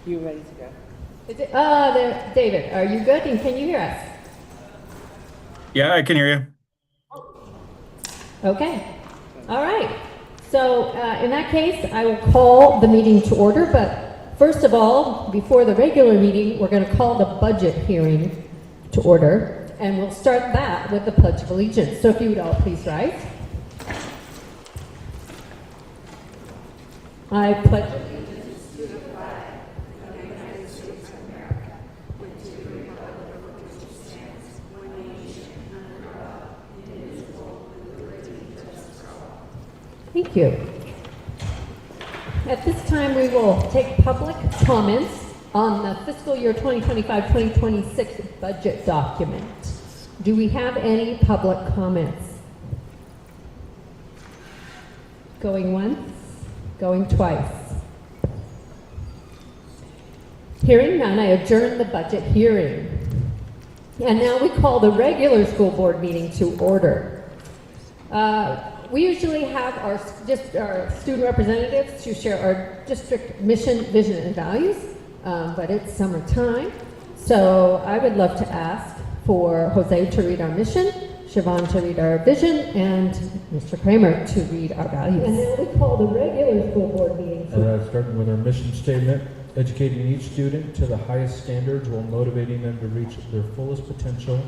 You ready to go? Is it, there, David, are you good? And can you hear us? Yeah, I can hear you. Okay. All right. So in that case, I will call the meeting to order. But first of all, before the regular meeting, we're going to call the budget hearing to order. And we'll start that with the Pledge of Allegiance. So if you would all please rise. I pledge allegiance to the flag of the United States of America, and to the republic for which it stands, one nation, under God, indivisible, with liberty and justice for all. Thank you. At this time, we will take public comments on the fiscal year 2025-2026 budget document. Do we have any public comments? Going once? Going twice. Hearing none, I adjourn the budget hearing. And now we call the regular school board meeting to order. We usually have our student representatives to share our district mission, vision, and values, but it's summertime. So I would love to ask for Jose to read our mission, Siobhan to read our vision, and Mr. Kramer to read our values. And now we call the regular school board meeting. All right, starting with our mission statement, educating each student to the highest standards while motivating them to reach their fullest potential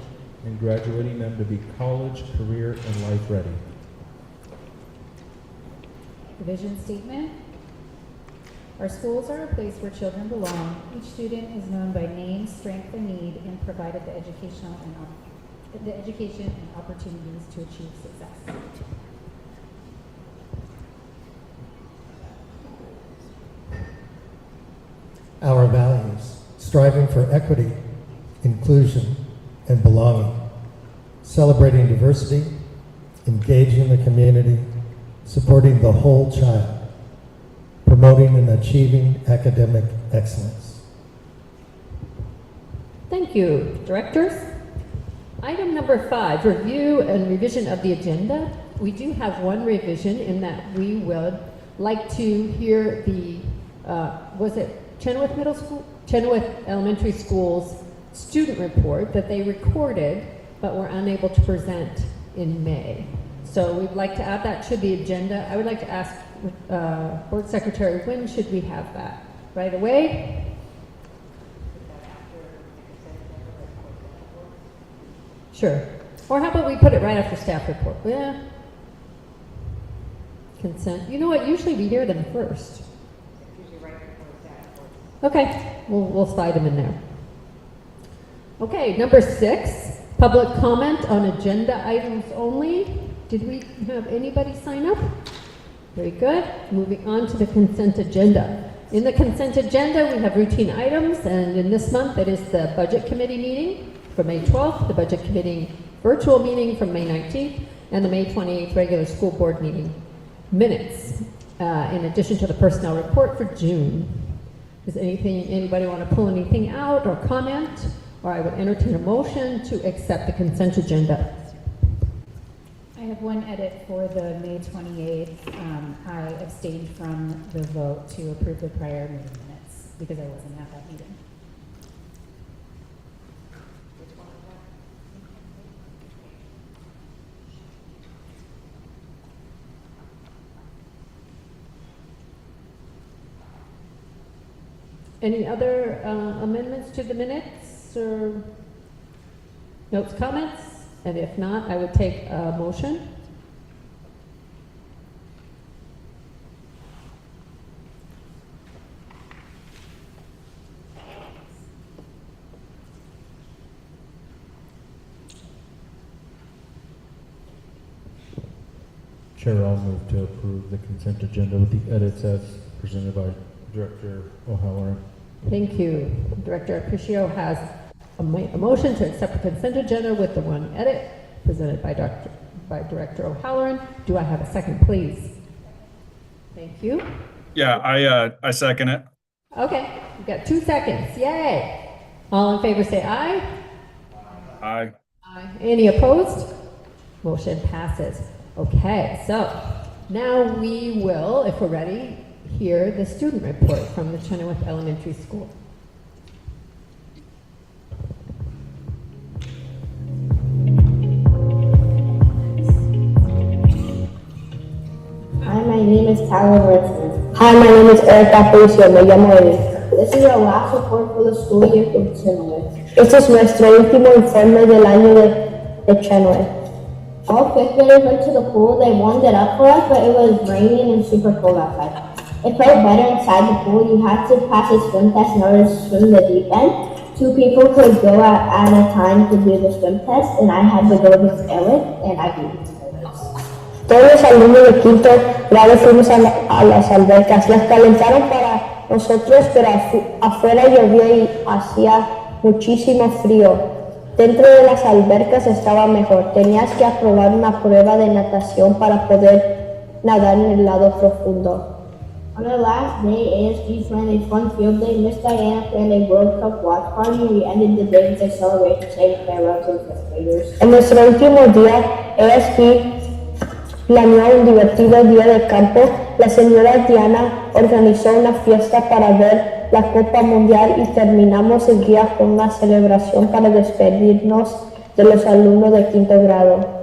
and graduating them to be college, career, and life ready. The vision statement. Our schools are a place where children belong. Each student is known by name, strength, and need, and provided the education and opportunities to achieve success. Our values: striving for equity, inclusion, and belonging, celebrating diversity, engaging the community, supporting the whole child, promoting and achieving academic excellence. Thank you, directors. Item number 5, review and revision of the agenda. We do have one revision in that we would like to hear the, was it Chenoweth Middle School? Chenoweth Elementary School's student report that they recorded but were unable to present in May. So we'd like to add that to the agenda. I would like to ask Board Secretary, when should we have that? Right away? Sure. Or how about we put it right after staff report? Yeah. Consent. You know what? Usually we hear them first. Okay. We'll slide them in there. Okay. Number 6, public comment on agenda items only. Did we have anybody sign up? Very good. Moving on to the consent agenda. In the consent agenda, we have routine items, and in this month, it is the Budget Committee meeting from May 12th, the Budget Committee virtual meeting from May 19th, and the May 28th regular school board meeting minutes, in addition to the personnel report for June. Does anybody want to pull anything out or comment? Or I would entertain a motion to accept the consent agenda. I have one edit for the May 28th. I abstained from the vote to approve the prior meeting minutes because I wasn't at that meeting. Any other amendments to the minutes or notes, comments? And if not, I would take a motion. Chair, I'll move to approve the consent agenda with the edits as presented by Director O'Halloran. Thank you. Director Appicio has a motion to accept the consent agenda with the one edit presented by Director O'Halloran. Do I have a second, please? Thank you. Yeah, I second it. Okay, we've got 2 seconds. Yay! All in favor say aye. Aye. Aye. Any opposed? Motion passes. Okay, so now we will, if we're ready, hear the student report from the Chenoweth Elementary School. Hi, my name is Tyler Richmond. Hi, my name is Eric Aparicio. Me llamo Eddie. This is our last report for the school year from Chenoweth. Este es nuestro último informe del año de Chenoweth. All fifth graders went to the pool. They warmed it up for us, but it was raining and super cold outside. It felt better inside the pool. You had to pass a swim test in order to swim the deep end. 2 people could go at a time to do the swim test, and I had to go against Eric, and I beat him. Todos los alumnos de quinto grado fuimos a las albercas. Las calentaron para nosotros, pero afuera llovía y hacía muchísimo frío. Dentro de las albercas estaba mejor. Tenías que aprobar una prueba de natación para poder nadar en el lado profundo. On the last day, ASG planned a fun field day. Miss Diana planned a World Cup watch party. We ended the day with a celebration saying farewell to the fifth graders. En nuestro último día, ASG planeó un divertido día de campo. La señora Diana organizó una fiesta para ver la Copa Mundial y terminamos el día con una celebración para despedirnos de los alumnos de quinto grado.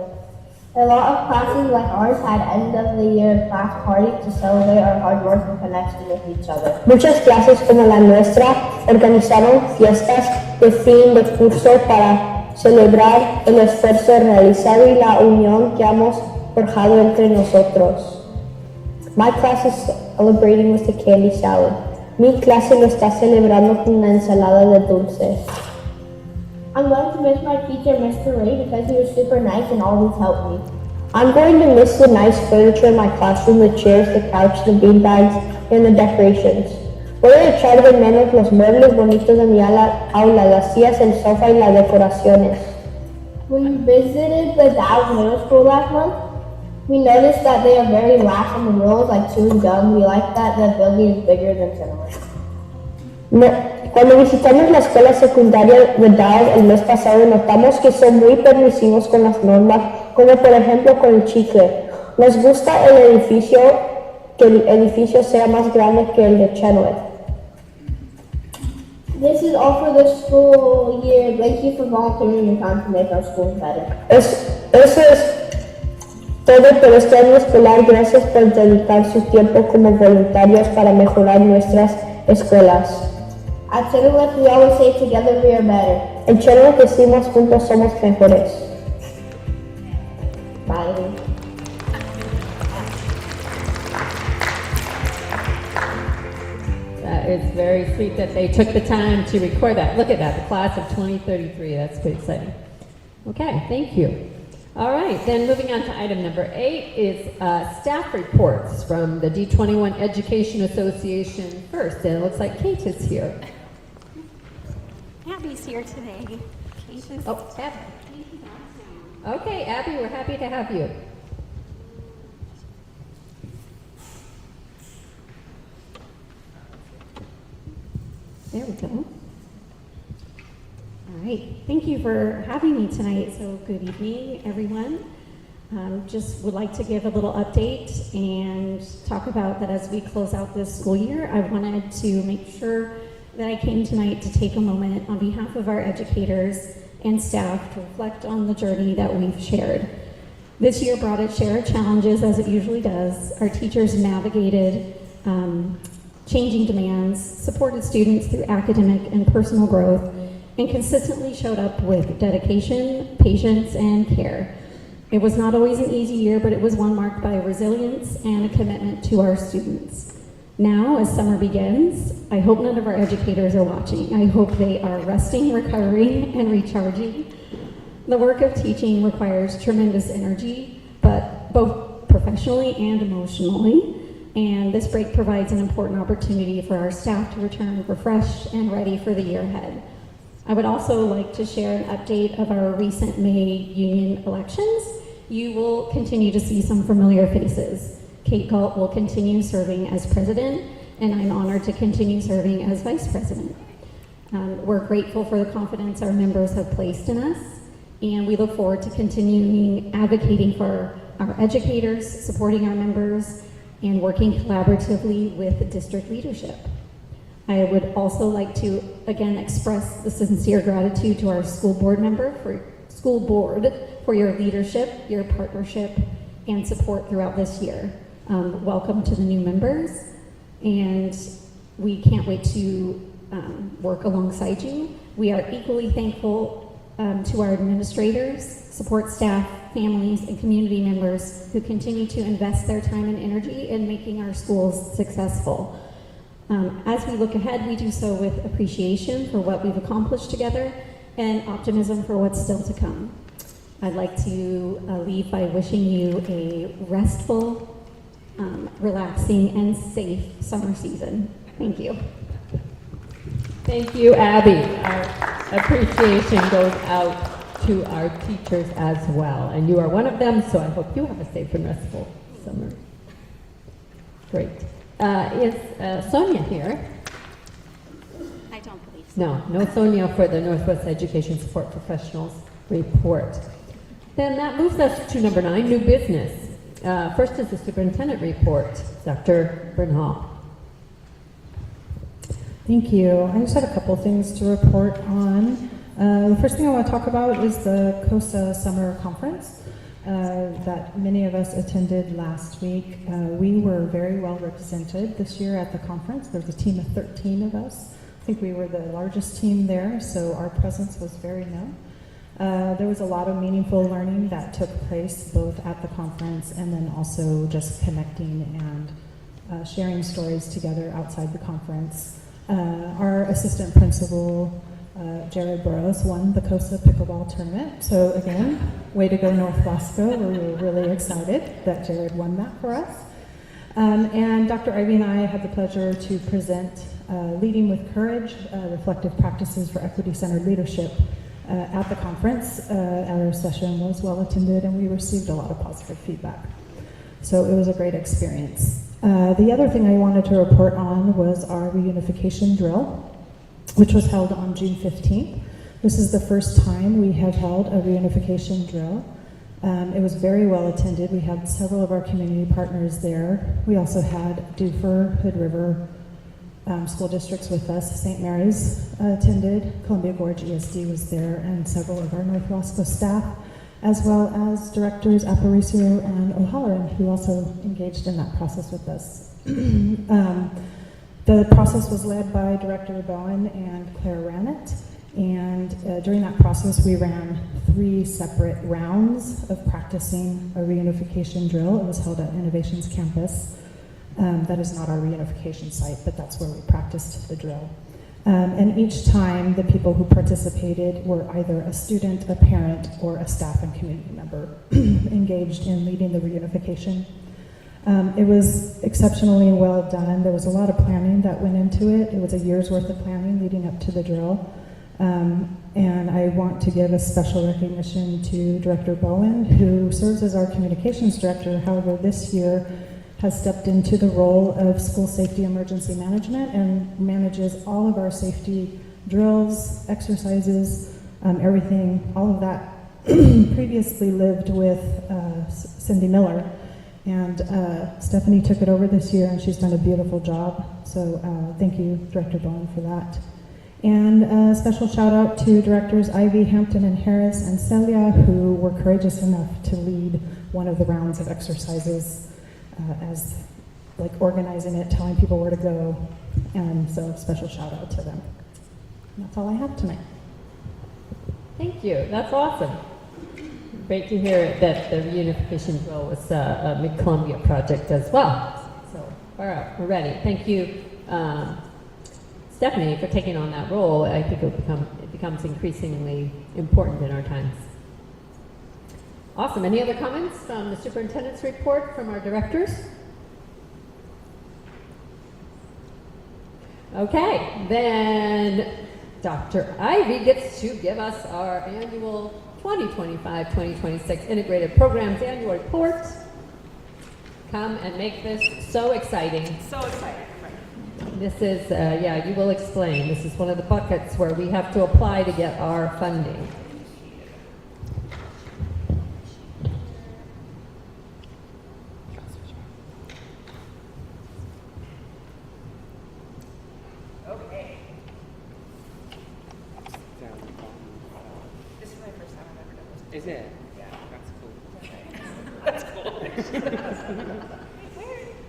A lot of classes like ours had end of the year class parties to celebrate our hard work and connection with each other. Muchas clases como la nuestra organizaron fiestas de fin de curso para celebrar el esfuerzo realizado y la unión que hemos forjado entre nosotros. My class is celebrating with the candy salad. Mi clase lo está celebrando con una ensalada de dulces. I'm going to miss my teacher, Mr. Ray, because he was super nice and always helped me. I'm going to miss the nice furniture in my classroom, the chairs, the couch, the beanbags, and the decorations. Voy a echar de menos los muebles bonitos de mi aula, las sillas, el sofá y las decoraciones. When we visited the Dow Middle School last month, we noticed that they are very lax on the rules, like chewing gum. We like that the building is bigger than Chenoweth. Cuando visitamos la escuela secundaria de Dow el mes pasado, notamos que son muy permisivos con las normas, como por ejemplo con el chicle. Nos gusta que el edificio sea más grande que el de Chenoweth. This is all for the school year. Thank you for volunteering your time to make our schools better. Eso es todo por este año escolar. Gracias por dedicar su tiempo como voluntarios para mejorar nuestras escuelas. At Chenoweth, we always say together we are better. En Chenoweth decimos juntos somos mejores. Bye. That is very sweet that they took the time to record that. Look at that, the class of 2033. That's pretty exciting. Okay, thank you. All right, then moving on to item number 8 is staff reports from the D21 Education Association first. And it looks like Kate is here. Abby's here today. Kate is. Oh, Abby. Okay, Abby, we're happy to have you. There we go. All right, thank you for having me tonight. So good evening, everyone. Just would like to give a little update and talk about that as we close out this school year. I wanted to make sure that I came tonight to take a moment on behalf of our educators and staff to reflect on the journey that we've shared. This year brought its share of challenges, as it usually does. Our teachers navigated changing demands, supported students through academic and personal growth, and consistently showed up with dedication, patience, and care. It was not always an easy year, but it was one marked by resilience and a commitment to our students. Now, as summer begins, I hope none of our educators are watching. I hope they are resting, recovering, and recharging. The work of teaching requires tremendous energy, but both professionally and emotionally. And this break provides an important opportunity for our staff to return refreshed and ready for the year ahead. I would also like to share an update of our recent May union elections. You will continue to see some familiar faces. Kate Galt will continue serving as president, and I'm honored to continue serving as vice president. We're grateful for the confidence our members have placed in us, and we look forward to continuing advocating for our educators, supporting our members, and working collaboratively with district leadership. I would also like to again express the sincere gratitude to our school board for your leadership, your partnership, and support throughout this year. Welcome to the new members, and we can't wait to work alongside you. We are equally thankful to our administrators, support staff, families, and community members who continue to invest their time and energy in making our schools successful. As we look ahead, we do so with appreciation for what we've accomplished together and optimism for what's still to come. I'd like to leave by wishing you a restful, relaxing, and safe summer season. Thank you. Thank you, Abby. Our appreciation goes out to our teachers as well. And you are one of them, so I hope you have a safe and restful summer. Great. Is Sonia here? I don't believe so. No Sonia for the Northwest Education Support Professionals report. Then that moves us to number 9, new business. First is the superintendent report. Dr. Bernhal. Thank you. I just had a couple things to report on. The first thing I want to talk about is the COSA Summer Conference that many of us attended last week. We were very well represented this year at the conference. There was a team of 13 of us. I think we were the largest team there, so our presence was very known. There was a lot of meaningful learning that took place both at the conference and then also just connecting and sharing stories together outside the conference. Our assistant principal, Jared Burrows, won the COSA pickleball tournament. So again, way to go North Wasco. We were really excited that Jared won that for us. And Dr. Ivy and I had the pleasure to present Leading with Courage, Reflective Practices for Equity-Centered Leadership at the conference. Our session was well attended and we received a lot of positive feedback. So it was a great experience. The other thing I wanted to report on was our reunification drill, which was held on June 15th. This is the first time we have held a reunification drill. It was very well attended. We had several of our community partners there. We also had Dufur, Hood River school districts with us. St. Mary's attended, Columbia Gorge ESD was there, and several of our North Wasco staff, as well as directors Aparicio and O'Halloran, who also engaged in that process with us. The process was led by Director Bowen and Claire Rannett, and during that process we ran 3 separate rounds of practicing a reunification drill. It was held at Innovations Campus. That is not our reunification site, but that's where we practiced the drill. And each time the people who participated were either a student, a parent, or a staff and community member engaged in leading the reunification. It was exceptionally well done. There was a lot of planning that went into it. It was a year's worth of planning leading up to the drill. And I want to give a special recognition to Director Bowen, who serves as our communications director. However, this year has stepped into the role of school safety emergency management and manages all of our safety drills, exercises, everything, all of that previously lived with Cindy Miller. And Stephanie took it over this year and she's done a beautiful job. So thank you, Director Bowen, for that. And a special shout out to Directors Ivy, Hampton, and Harris, and Celia, who were courageous enough to lead one of the rounds of exercises as like organizing it, telling people where to go. And so special shout out to them. And that's all I have tonight. Thank you. That's awesome. Great to hear that the reunification drill was a Mid-Columbia project as well. So, all right, we're ready. Thank you, Stephanie, for taking on that role. I think it becomes increasingly important in our times. Awesome. Any other comments from the superintendent's report from our directors? Okay, then Dr. Ivy gets to give us our annual 2025-2026 Integrated Programs Annual Report. Come and make this so exciting. So exciting, right? This is, yeah, you will explain. This is one of the buckets where we have to apply to get our funding. Is it? Yeah, that's cool. That's cool.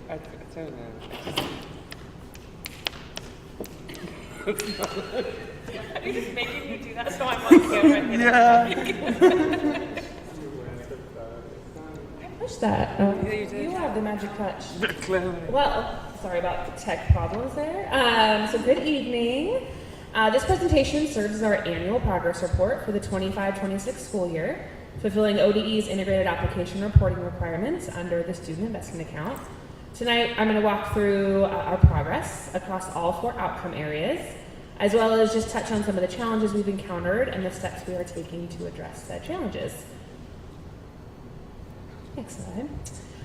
I don't know. Are you just making me do that so I'm on camera? Yeah. Push that. You have the magic touch. Well, sorry about the tech problems there. So good evening. This presentation serves as our annual progress report for the 25-26 school year, fulfilling ODE's integrated application reporting requirements under the student investment account. Tonight, I'm going to walk through our progress across all 4 outcome areas, as well as just touch on some of the challenges we've encountered and the steps we are taking to address said challenges. Next slide.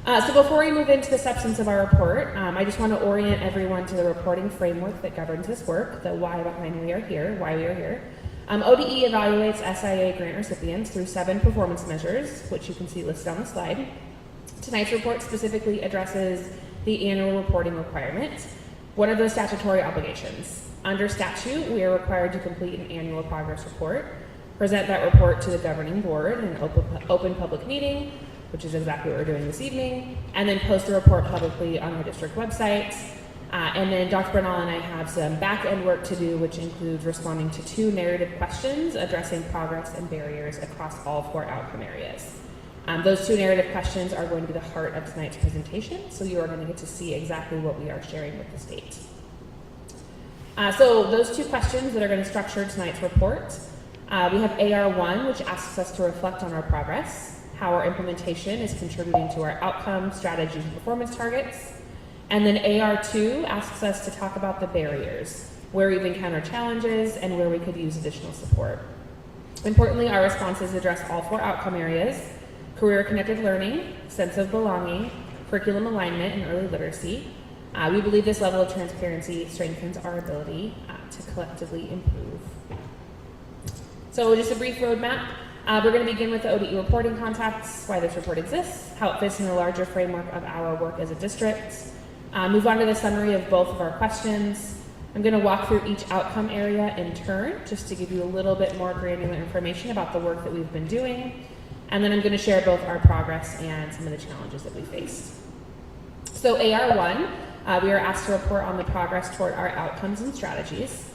So before we move into the substance of our report, I just want to orient everyone to the reporting framework that governs this work, the why behind why we are here. ODE evaluates SIA grant recipients through 7 performance measures, which you can see listed on the slide. Tonight's report specifically addresses the annual reporting requirement. What are those statutory obligations? Under statute, we are required to complete an annual progress report, present that report to the governing board in an open public meeting, which is exactly what we're doing this evening, and then post the report publicly on our district website. And then Dr. Bernal and I have some back-end work to do, which includes responding to 2 narrative questions addressing progress and barriers across all 4 outcome areas. Those 2 narrative questions are going to be the heart of tonight's presentation, so you are going to get to see exactly what we are sharing with the state. So those 2 questions that are going to structure tonight's report, we have AR1, which asks us to reflect on our progress, how our implementation is contributing to our outcome, strategies, and performance targets. And then AR2 asks us to talk about the barriers, where we've encountered challenges and where we could use additional support. Importantly, our responses address all 4 outcome areas: career-connected learning, sense of belonging, curriculum alignment, and early literacy. We believe this level of transparency strengthens our ability to collectively improve. So just a brief roadmap. We're going to begin with the ODE reporting context, why this report exists, how it fits in the larger framework of our work as a district. Move on to the summary of both of our questions. I'm going to walk through each outcome area in turn, just to give you a little bit more granular information about the work that we've been doing. And then I'm going to share both our progress and some of the challenges that we faced. So AR1, we are asked to report on the progress toward our outcomes and strategies.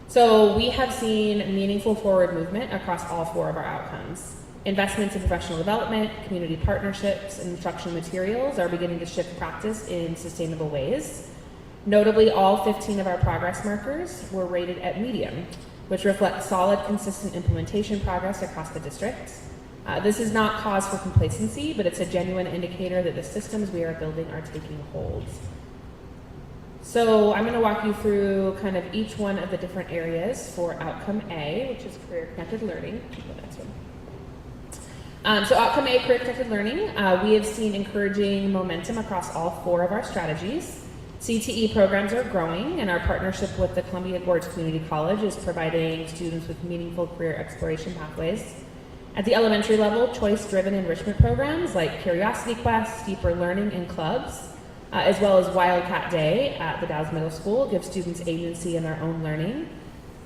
So we have seen meaningful forward movement across all 4 of our outcomes. Investments in professional development, community partnerships, and instructional materials are beginning to shift practice in sustainable ways. Notably, all 15 of our progress markers were rated at medium, which reflects solid, consistent implementation progress across the district. This is not cause for complacency, but it's a genuine indicator that the systems we are building are taking hold. So I'm going to walk you through kind of each one of the different areas for outcome A, which is career-connected learning. The next one. So outcome A, career-connected learning, we have seen encouraging momentum across all 4 of our strategies. CTE programs are growing, and our partnership with the Columbia Gorge Community College is providing students with meaningful career exploration pathways. At the elementary level, choice-driven enrichment programs like Curiosity Quest, Deeper Learning, and clubs, as well as Wildcat Day at the Dallas Middle School, give students agency in their own learning,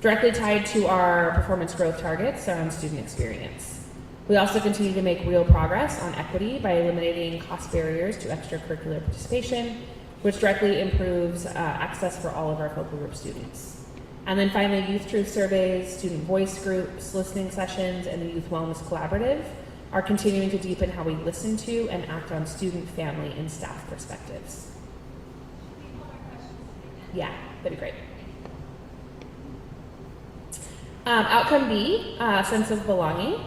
directly tied to our performance growth targets around student experience. We also continue to make real progress on equity by eliminating cost barriers to extracurricular participation, which directly improves access for all of our focal group students. And then finally, youth truth surveys, student voice groups, listening sessions, and the Youth Wellness Collaborative are continuing to deepen how we listen to and act on student, family, and staff perspectives. Yeah, that'd be great. Outcome B, sense of belonging.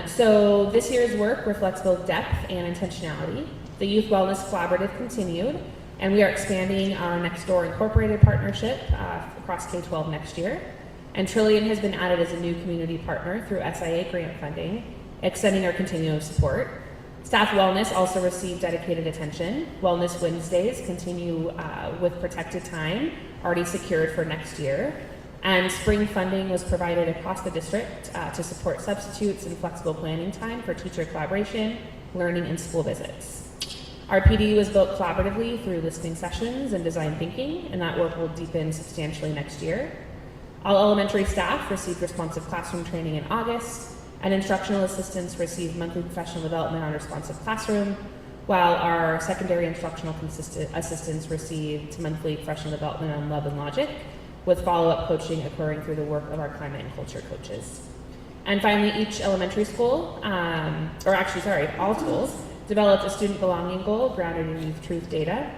So this year's work reflects both depth and intentionality. The Youth Wellness Collaborative continued, and we are expanding our Next Door Incorporated partnership across K-12 next year. And Trillion has been added as a new community partner through SIA grant funding, extending our continuum of support. Staff wellness also received dedicated attention. Wellness Wednesdays continue with protected time, already secured for next year. And spring funding was provided across the district to support substitutes and flexible planning time for teacher collaboration, learning, and school visits. Our PD was built collaboratively through listening sessions and design thinking, and that work will deepen substantially next year. All elementary staff received responsive classroom training in August, and instructional assistants receive monthly professional development on responsive classroom, while our secondary instructional assistants received monthly professional development on love and logic, with follow-up coaching occurring through the work of our climate and culture coaches. And finally, each elementary school, all schools, developed a student belonging goal grounded in youth truth data,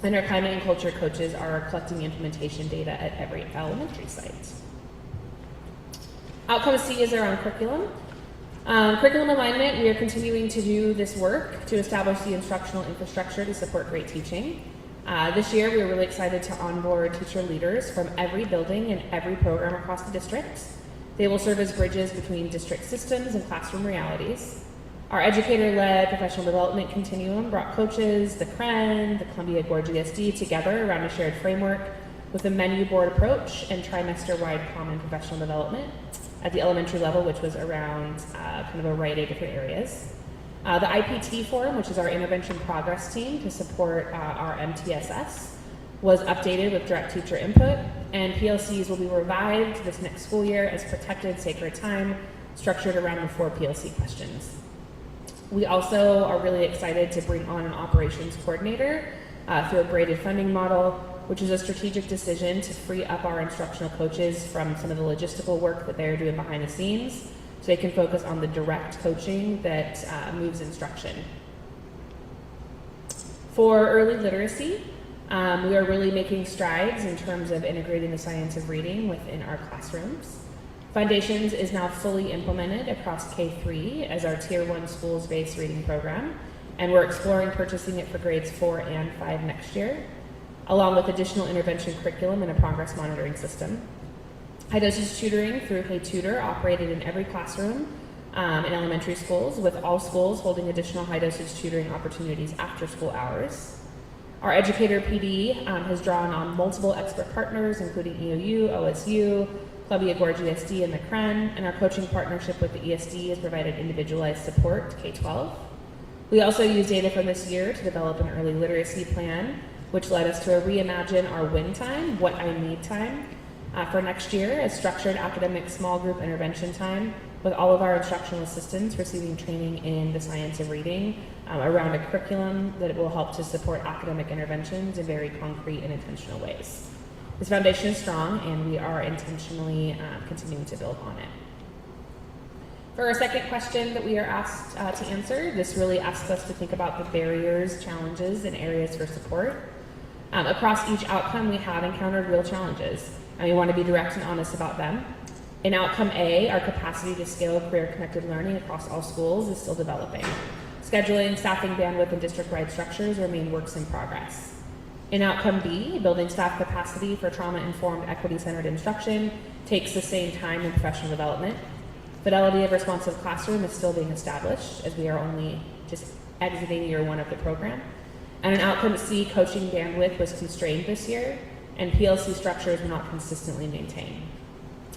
and our climate and culture coaches are collecting implementation data at every elementary site. Outcome C is around curriculum. Curriculum alignment, we are continuing to do this work to establish the instructional infrastructure to support great teaching. This year, we were really excited to onboard teacher leaders from every building and every program across the district. They will serve as bridges between district systems and classroom realities. Our educator-led professional development continuum brought coaches, the CREN, the Columbia Gorge ESD together around a shared framework with a menu board approach and trimester-wide common professional development at the elementary level, which was around kind of a variety of different areas. The IPT forum, which is our intervention progress team to support our MTSS, was updated with direct teacher input, and PLCs will be revived this next school year as protected sacred time, structured around the 4 PLC questions. We also are really excited to bring on an operations coordinator through a braided funding model, which is a strategic decision to free up our instructional coaches from some of the logistical work that they're doing behind the scenes, so they can focus on the direct coaching that moves instruction. For early literacy, we are really making strides in terms of integrating the science of reading within our classrooms. Foundations is now fully implemented across K-3 as our Tier 1 schools-based reading program, and we're exploring purchasing it for grades 4 and 5 next year, along with additional intervention curriculum and a progress monitoring system. High dosage tutoring through Hey Tutor operated in every classroom in elementary schools, with all schools holding additional high dosage tutoring opportunities after school hours. Our educator PD has drawn on multiple expert partners, including EOU, OSU, Columbia Gorge ESD, and the CREN, and our coaching partnership with the ESD has provided individualized support to K-12. We also used data from this year to develop an early literacy plan, which led us to reimagine our win time, what I need time, for next year as structured academic small group intervention time, with all of our instructional assistants receiving training in the science of reading around a curriculum that will help to support academic interventions in very concrete and intentional ways. This foundation is strong, and we are intentionally continuing to build on it. For our second question that we are asked to answer, this really asks us to think about the barriers, challenges, and areas for support. Across each outcome, we have encountered real challenges, and we want to be direct and honest about them. In outcome A, our capacity to scale career-connected learning across all schools is still developing. Scheduling, staffing bandwidth, and district-wide structures remain works in progress. In outcome B, building staff capacity for trauma-informed, equity-centered instruction takes the same time and professional development. Fidelity of responsive classroom is still being established, as we are only just exiting year 1 of the program. And in outcome C, coaching bandwidth was constrained this year, and PLC structures were not consistently maintained.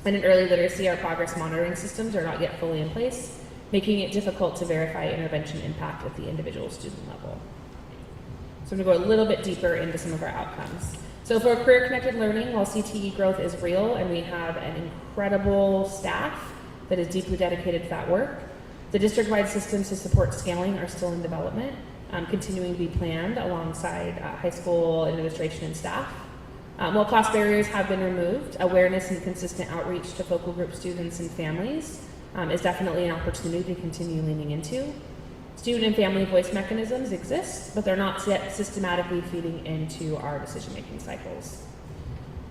And in early literacy, our progress monitoring systems are not yet fully in place, making it difficult to verify intervention impact at the individual student level. So I'm going to go a little bit deeper into some of our outcomes. So for career-connected learning, while CTE growth is real and we have an incredible staff that is deeply dedicated to that work, the district-wide systems to support scaling are still in development, continuing to be planned alongside high school administration and staff. While cost barriers have been removed, awareness and consistent outreach to focal group students and families is definitely an opportunity to continue leaning into. Student and family voice mechanisms exist, but they're not yet systematically feeding into our decision-making cycles.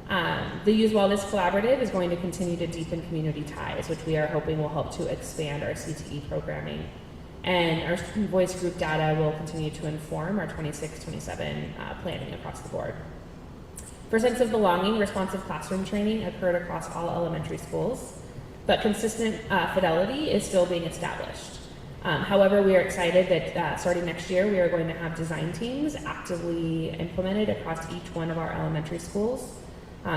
The Use Wellness Collaborative is going to continue to deepen community ties, which we are hoping will help to expand our CTE programming. And our student voice group data will continue to inform our 26-27 planning across the board. For sense of belonging, responsive classroom training occurred across all elementary schools, but consistent fidelity is still being established. However, we are excited that starting next year, we are going to have design teams actively implemented across each one of our elementary schools,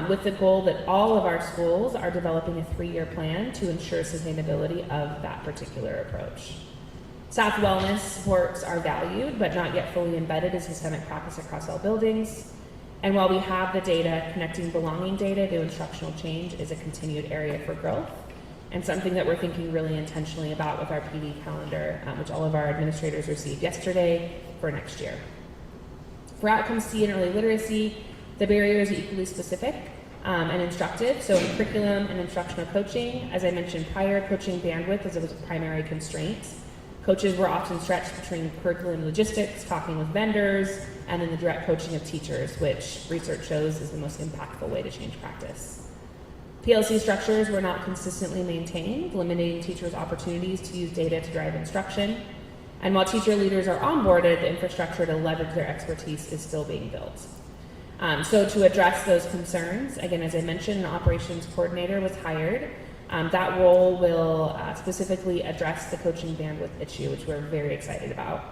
with the goal that all of our schools are developing a 3-year plan to ensure sustainability of that particular approach. Staff wellness supports are valued, but not yet fully embedded as systemic practice across all buildings. And while we have the data, connecting belonging data to instructional change is a continued area for growth. and something that we're thinking really intentionally about with our PD calendar, which all of our administrators received yesterday for next year. For outcomes C and early literacy, the barriers are equally specific and instructive. So in curriculum and instructional coaching, as I mentioned prior, coaching bandwidth was a primary constraint. Coaches were often stretched between curriculum logistics, talking with vendors, and then the direct coaching of teachers, which research shows is the most impactful way to change practice. PLC structures were not consistently maintained, limiting teachers' opportunities to use data to drive instruction. And while teacher leaders are onboarded, the infrastructure to leverage their expertise is still being built. So to address those concerns, again, as I mentioned, an operations coordinator was hired. That role will specifically address the coaching bandwidth issue, which we're very excited about.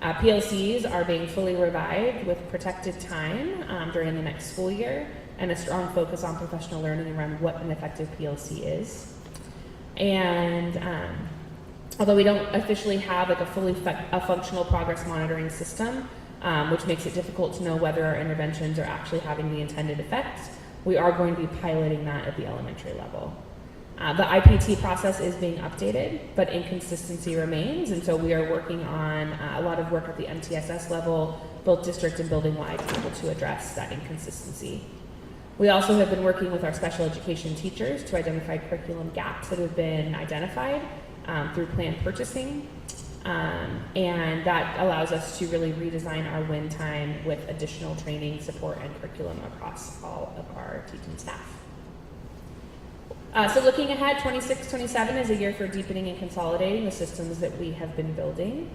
PLCs are being fully revived with protected time during the next school year and a strong focus on professional learning around what an effective PLC is. And although we don't officially have like a fully functional progress monitoring system, which makes it difficult to know whether our interventions are actually having the intended effect, we are going to be piloting that at the elementary level. The IPT process is being updated, but inconsistency remains, and so we are working on a lot of work at the MTSS level, both district and building-wide, to be able to address that inconsistency. We also have been working with our special education teachers to identify curriculum gaps that have been identified through planned purchasing, and that allows us to really redesign our win time with additional training, support, and curriculum across all of our teaching staff. So looking ahead, 26-27 is a year for deepening and consolidating the systems that we have been building.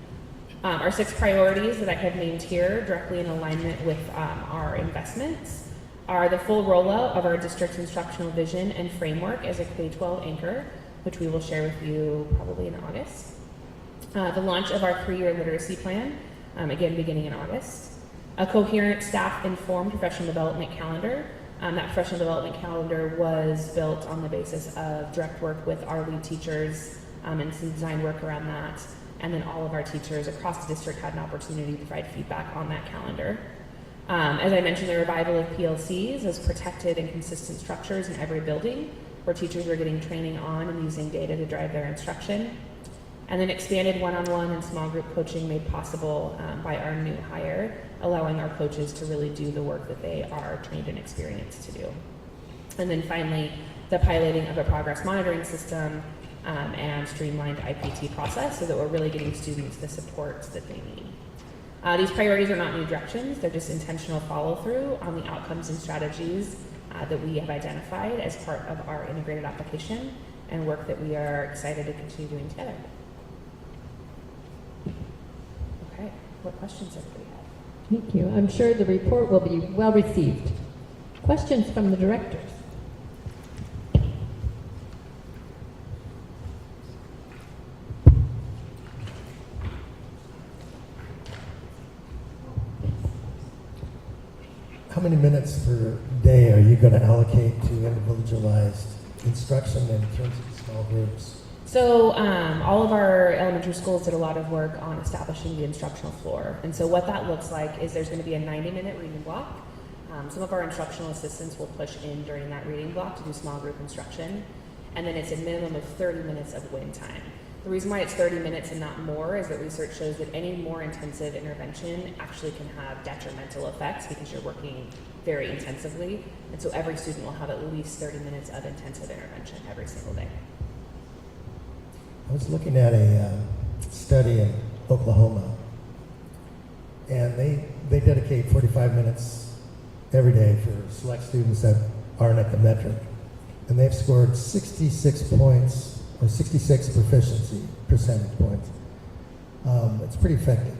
Our 6 priorities that I have named here, directly in alignment with our investments, are the full rollout of our district's instructional vision and framework as a K-12 anchor, which we will share with you probably in August. The launch of our 3-year literacy plan, again beginning in August. A coherent staff-informed professional development calendar. That professional development calendar was built on the basis of direct work with our lead teachers and some design work around that. And then all of our teachers across the district had an opportunity to provide feedback on that calendar. As I mentioned, the revival of PLCs as protected and consistent structures in every building where teachers are getting training on and using data to drive their instruction. And then expanded one-on-one and small group coaching made possible by our new hire, allowing our coaches to really do the work that they are trained and experienced to do. And then finally, the piloting of a progress monitoring system and streamlined IPT process so that we're really getting students the supports that they need. These priorities are not new directions, they're just intentional follow-through on the outcomes and strategies that we have identified as part of our integrated application and work that we are excited to continue doing together. Okay, what questions everybody have? Thank you. I'm sure the report will be well received. Questions from the directors? How many minutes per day are you going to allocate to individualized instruction in terms of small groups? So all of our elementary schools did a lot of work on establishing the instructional floor. And so what that looks like is there's going to be a 90-minute reading block. Some of our instructional assistants will push in during that reading block to do small group instruction. And then it's a minimum of 30 minutes of win time. The reason why it's 30 minutes and not more is that research shows that any more intensive intervention actually can have detrimental effects because you're working very intensively. And so every student will have at least 30 minutes of intensive intervention every single day. I was looking at a study in Oklahoma, and they dedicate 45 minutes every day for select students that aren't at the metric. And they've scored 66 points, or 66 proficiency percentage points. It's pretty effective.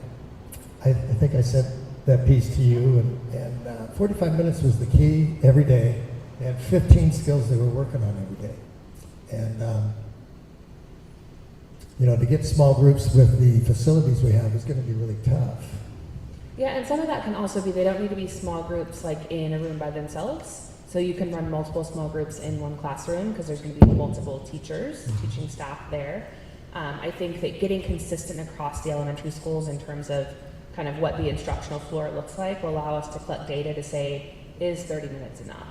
I think I sent that piece to you, and 45 minutes was the key every day. They had 15 skills they were working on every day. And you know, to get small groups with the facilities we have is going to be really tough. Yeah, and some of that can also be, they don't need to be small groups like in a room by themselves. So you can run multiple small groups in one classroom because there's going to be multiple teachers, teaching staff there. I think that getting consistent across the elementary schools in terms of kind of what the instructional floor looks like will allow us to collect data to say, is 30 minutes enough?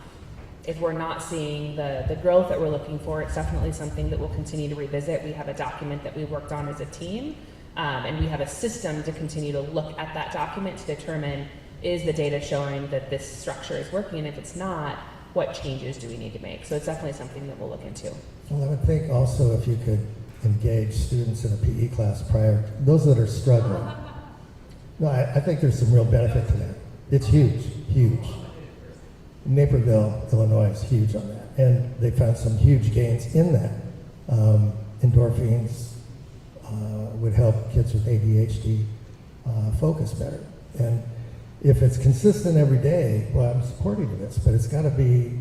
If we're not seeing the growth that we're looking for, it's definitely something that we'll continue to revisit. We have a document that we worked on as a team, and we have a system to continue to look at that document to determine, is the data showing that this structure is working, and if it's not, what changes do we need to make? So it's definitely something that we'll look into. Well, I would think also if you could engage students in a PE class prior, those that are struggling. No, I think there's some real benefit to that. It's huge, huge. Naperville, Illinois is huge on that. And they found some huge gains in that. Endorphins would help kids with ADHD focus better. And if it's consistent every day, well, I'm supportive of this, but it's got to be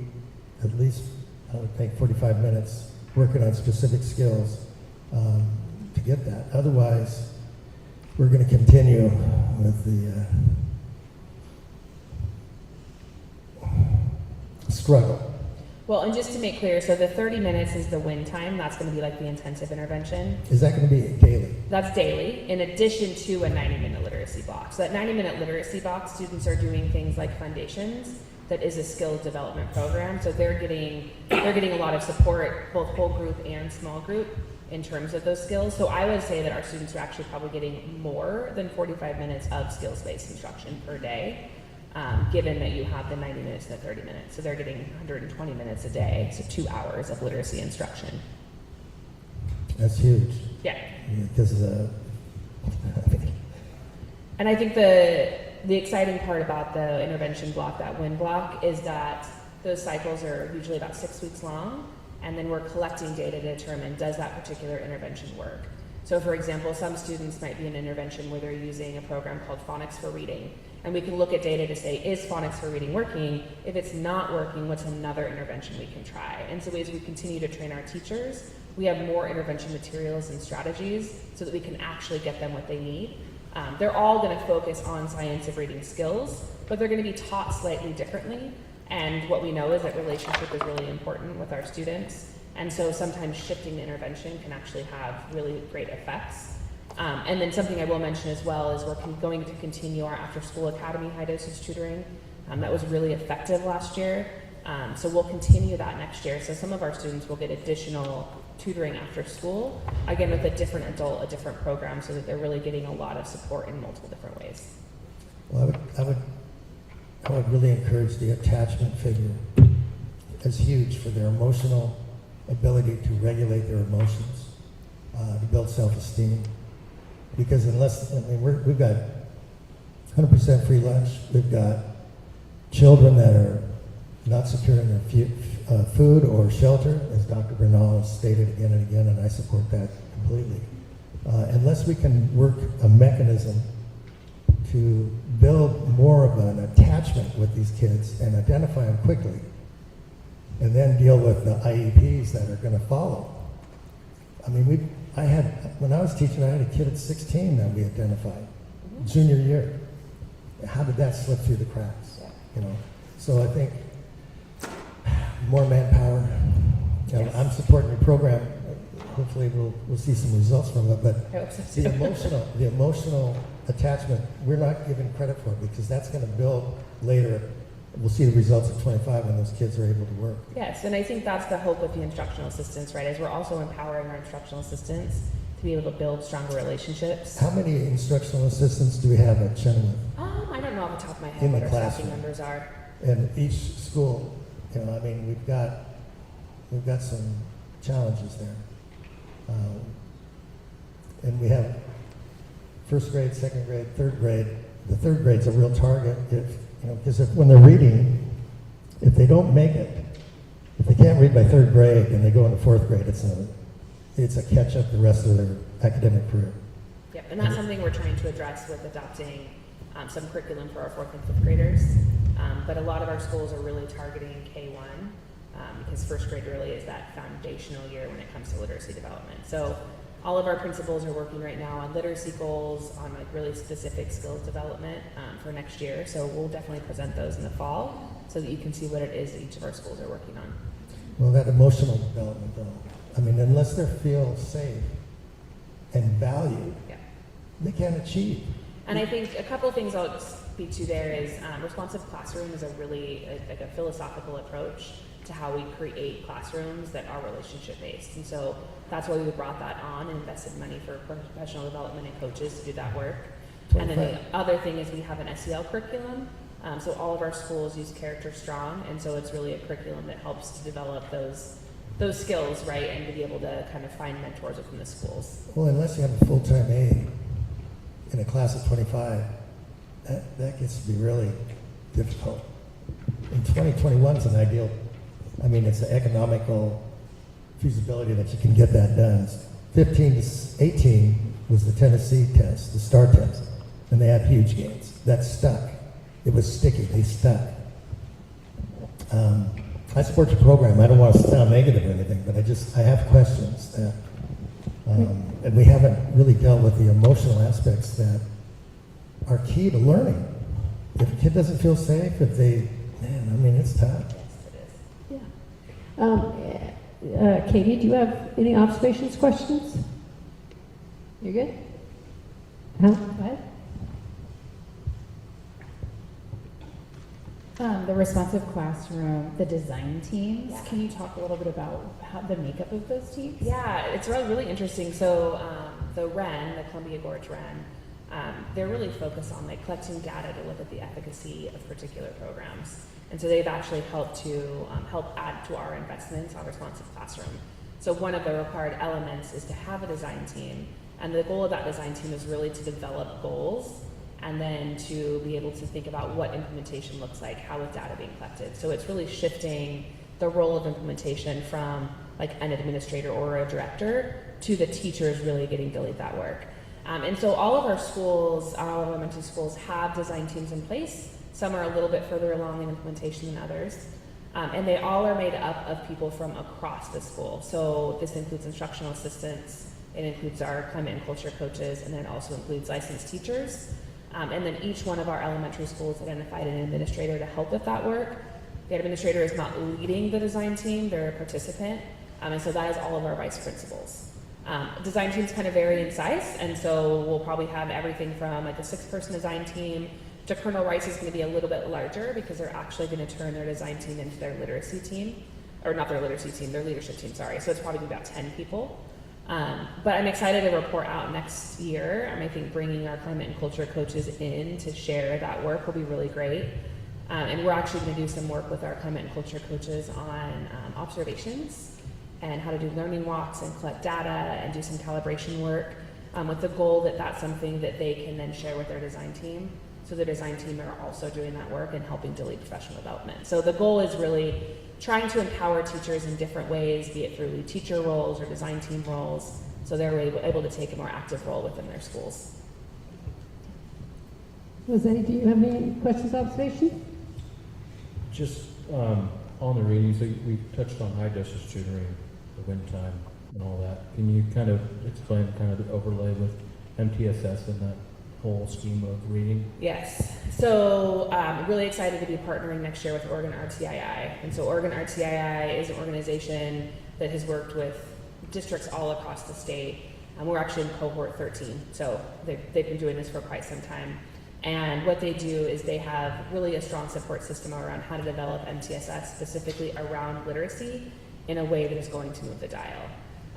at least, I would think, 45 minutes working on specific skills to get that. Otherwise, we're going to continue with the struggle. Well, and just to make clear, so the 30 minutes is the win time. That's going to be like the intensive intervention. Is that going to be daily? That's daily, in addition to a 90-minute literacy box. So that 90-minute literacy box, students are doing things like foundations. That is a skills development program. So they're getting a lot of support, both whole group and small group, in terms of those skills. So I would say that our students are actually probably getting more than 45 minutes of skills-based instruction per day. Given that you have the 90 minutes and the 30 minutes. So they're getting 120 minutes a day, so 2 hours of literacy instruction. That's huge. Yeah. Because and I think the exciting part about the intervention block, that win block, is that those cycles are usually about 6 weeks long, and then we're collecting data to determine, does that particular intervention work? So for example, some students might be in an intervention where they're using a program called Phonics for Reading. And we can look at data to say, is phonics for reading working? If it's not working, what's another intervention we can try? And so as we continue to train our teachers, we have more intervention materials and strategies so that we can actually get them what they need. They're all going to focus on science of reading skills, but they're going to be taught slightly differently. And what we know is that relationship is really important with our students. And so sometimes shifting the intervention can actually have really great effects. And then something I will mention as well is we're going to continue our after-school academy high-dosage tutoring. That was really effective last year. So we'll continue that next year. So some of our students will get additional tutoring after school, again with a different adult, a different program, so that they're really getting a lot of support in multiple different ways. Well, I would really encourage the attachment figure as huge for their emotional ability to regulate their emotions, to build self-esteem. Because we've got 100% free lunch. We've got children that are not securing their food or shelter, as Dr. Bernal has stated again and again, and I support that completely. Unless we can work a mechanism to build more of an attachment with these kids and identify them quickly, and then deal with the IEPs that are going to follow. I mean, when I was teaching, I had a kid at 16 that we identified, junior year. How did that slip through the cracks? You know, so I think more manpower. You know, I'm supporting the program. Hopefully, we'll see some results from it. But the emotional attachment, we're not giving credit for it because that's going to build later. We'll see the results at 25 when those kids are able to work. Yes, and I think that's the hope with the instructional assistants, right? Is we're also empowering our instructional assistants to be able to build stronger relationships. How many instructional assistants do we have at Chenoweth? I don't know off the top of my head what our staffing numbers are. And each school, you know, I mean, we've got some challenges there. And we have first grade, second grade, third grade. The third grade's a real target because when they're reading, if they don't make it, if they can't read by third grade and they go into fourth grade, it's a catch-up the rest of their academic career. Yep, and that's something we're trying to address with adopting some curriculum for our fourth and fifth graders. But a lot of our schools are really targeting K-1 because first grade really is that foundational year when it comes to literacy development. So all of our principals are working right now on literacy goals, on like really specific skills development for next year. So we'll definitely present those in the fall so that you can see what it is that each of our schools are working on. Well, that emotional development though, I mean, unless they feel safe and valued, they can't achieve. And I think a couple of things I'll speak to there is responsive classroom is a really like a philosophical approach to how we create classrooms that are relationship based. And so that's why we brought that on and invested money for professional development and coaches to do that work. And then the other thing is we have an SEL curriculum. So all of our schools use Character Strong, and so it's really a curriculum that helps to develop those skills, right, and to be able to kind of find mentors within the schools. Well, unless you have a full-time aide in a class of 25, that gets to be really difficult. In 2021 is an ideal, I mean, it's an economical feasibility that you can get that done. 15 to 18 was the Tennessee test, the STAR test, and they had huge gains. That stuck. It was sticky. They stuck. I support your program. I don't want to sound negative or anything, but I have questions that, and we haven't really dealt with the emotional aspects that are key to learning. If a kid doesn't feel safe, it's tough. Yeah. Katie, do you have any observations, questions? You're good? Huh? Go ahead. The responsive classroom, the design teams. Yeah. Can you talk a little bit about the makeup of those teams? Yeah, it's really interesting. So the REN, the Columbia Gorge REN, they're really focused on like collecting data to look at the efficacy of particular programs. And so they've actually helped to help add to our investments on responsive classroom. So one of the required elements is to have a design team. And the goal of that design team is really to develop goals and then to be able to think about what implementation looks like, how is data being collected. So it's really shifting the role of implementation from like an administrator or a director to the teachers really getting to lead that work. And so all of our schools, our elementary schools have design teams in place. Some are a little bit further along in implementation than others. And they all are made up of people from across the school. So this includes instructional assistants, it includes our climate and culture coaches, and then it also includes licensed teachers. And then each one of our elementary schools identified an administrator to help with that work. The administrator is not leading the design team, they're a participant. And so that is all of our vice principals. Design teams kind of vary in size, and so we'll probably have everything from like a 6-person design team to Colonel Rice is going to be a little bit larger because they're actually going to turn their design team into their literacy team, or not their literacy team, their leadership team, sorry. So it's probably about 10 people. But I'm excited to report out next year. I think bringing our climate and culture coaches in to share that work will be really great. And we're actually going to do some work with our climate and culture coaches on observations and how to do learning walks and collect data and do some calibration work with the goal that that's something that they can then share with their design team. So the design team are also doing that work and helping to lead professional development. So the goal is really trying to empower teachers in different ways, be it through lead teacher roles or design team roles, so they're able to take a more active role within their schools. Rosetti, do you have any questions, observations? Just on the readings, we touched on high dosage tutoring, the wind time, and all that. Can you kind of explain kind of the overlay with MTSS and that whole scheme of reading? Yes. So really excited to be partnering next year with Oregon RTII. And so Oregon RTII is an organization that has worked with districts all across the state. And we're actually in cohort 13. So they've been doing this for quite some time. And what they do is they have really a strong support system around how to develop MTSS specifically around literacy in a way that is going to move the dial.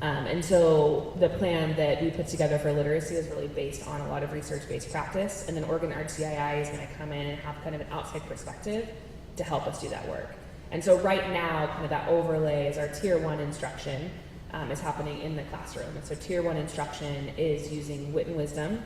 And so the plan that we put together for literacy is really based on a lot of research-based practice, and then Oregon RTII is going to come in and have kind of an outside perspective to help us do that work. And so right now, kind of that overlay is our Tier 1 instruction is happening in the classroom. And so Tier 1 instruction is using wit and wisdom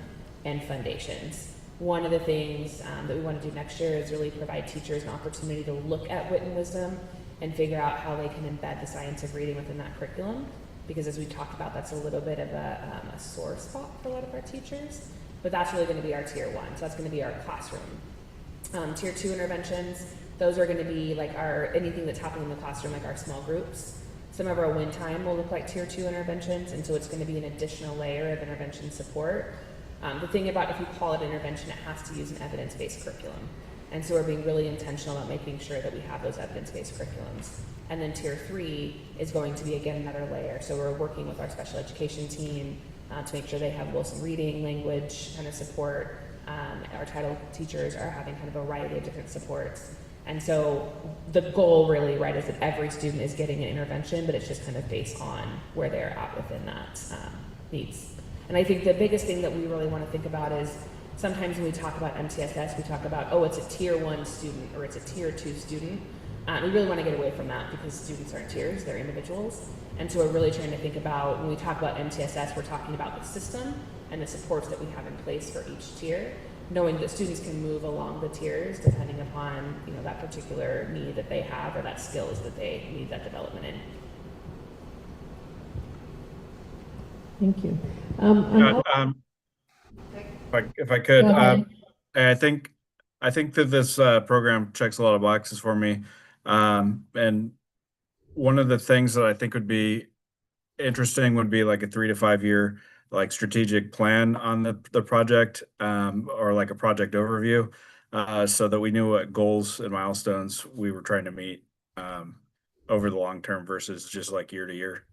and foundations. One of the things that we want to do next year is really provide teachers an opportunity to look at wit and wisdom and figure out how they can embed the science of reading within that curriculum. Because as we talked about, that's a little bit of a sore spot for a lot of our teachers. But that's really going to be our Tier 1. So that's going to be our classroom. Tier 2 interventions, those are going to be like anything that's happening in the classroom, like our small groups. Some of our win time will look like Tier 2 interventions, and so it's going to be an additional layer of intervention support. The thing about if you call it intervention, it has to use an evidence-based curriculum. And so we're being really intentional about making sure that we have those evidence-based curriculums. And then Tier 3 is going to be, again, another layer. So we're working with our special education team to make sure they have Wilson reading, language kind of support. Our title teachers are having kind of a variety of different supports. And so the goal really, right, is that every student is getting an intervention, but it's just kind of based on where they're at within that needs. And I think the biggest thing that we really want to think about is sometimes when we talk about MTSS, we talk about, oh, it's a tier 1 student or it's a tier 2 student. We really want to get away from that because students aren't tiers, they're individuals. And so we're really trying to think about, when we talk about MTSS, we're talking about the system and the supports that we have in place for each tier, knowing that students can move along the tiers depending upon, you know, that particular need that they have or that skills that they need that development in. Thank you. If I could, Go ahead. I think that this program checks a lot of boxes for me. And one of the things that I think would be interesting would be like a 3 to 5 year like strategic plan on the project, or like a project overview, so that we knew what goals and milestones we were trying to meet over the long term versus just like year to year.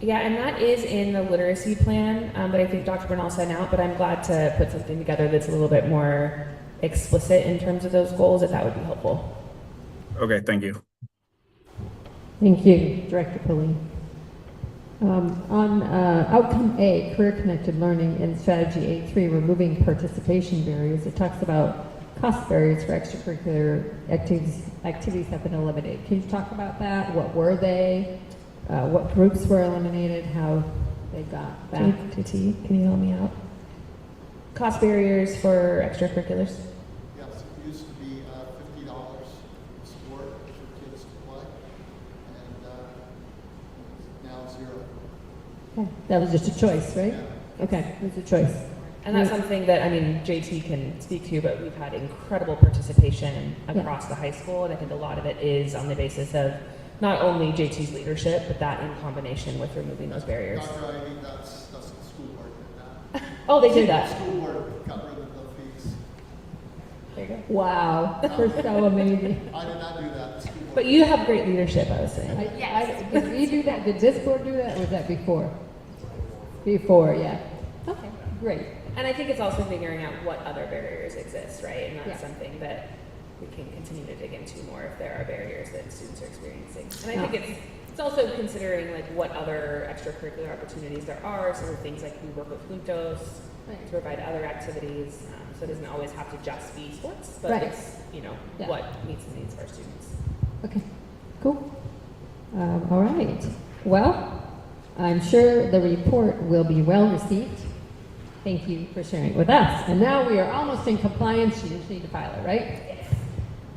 Yeah, and that is in the literacy plan that I think Dr. Bernal sent out, but I'm glad to put something together that's a little bit more explicit in terms of those goals, if that would be helpful. Okay, thank you. Thank you, Director Pulling. On outcome A, career connected learning, and strategy A3, removing participation barriers, it talks about cost barriers for extracurricular activities have been eliminated. Can you talk about that? What were they? What groups were eliminated? How they got back? JT, can you help me out? Cost barriers for extracurriculars? Yes, it used to be $50 a sport for kids to play, and now it's $0. Okay. That was just a choice, right? Yeah. Okay, it was a choice. And that's something that, I mean, JT can speak to, but we've had incredible participation across the high school, and I think a lot of it is on the basis of not only JT's leadership, but that in combination with removing those barriers. Dr. Ivy, that's the school board did that. Oh, they did that. The school board got rid of the fees. There you go. Wow, we're so amazing. I did not do that. The school board. But you have great leadership, I was saying. Did we do that? Did this board do that, or was that before? Before, yeah. Okay, great. And I think it's also figuring out what other barriers exist, right? And that's Yeah. something that we can continue to dig into more if there are barriers that students are experiencing. And I think it's also considering like what other extracurricular opportunities there are. So things like we work with Juntos to provide other activities. So it doesn't always have to just be sports, but it's, you know, what meets the needs of our students. Okay, cool. All right. Well, I'm sure the report will be well received. Thank you for sharing it with us. And now we are almost in compliance. You just need to file it, right? Yes.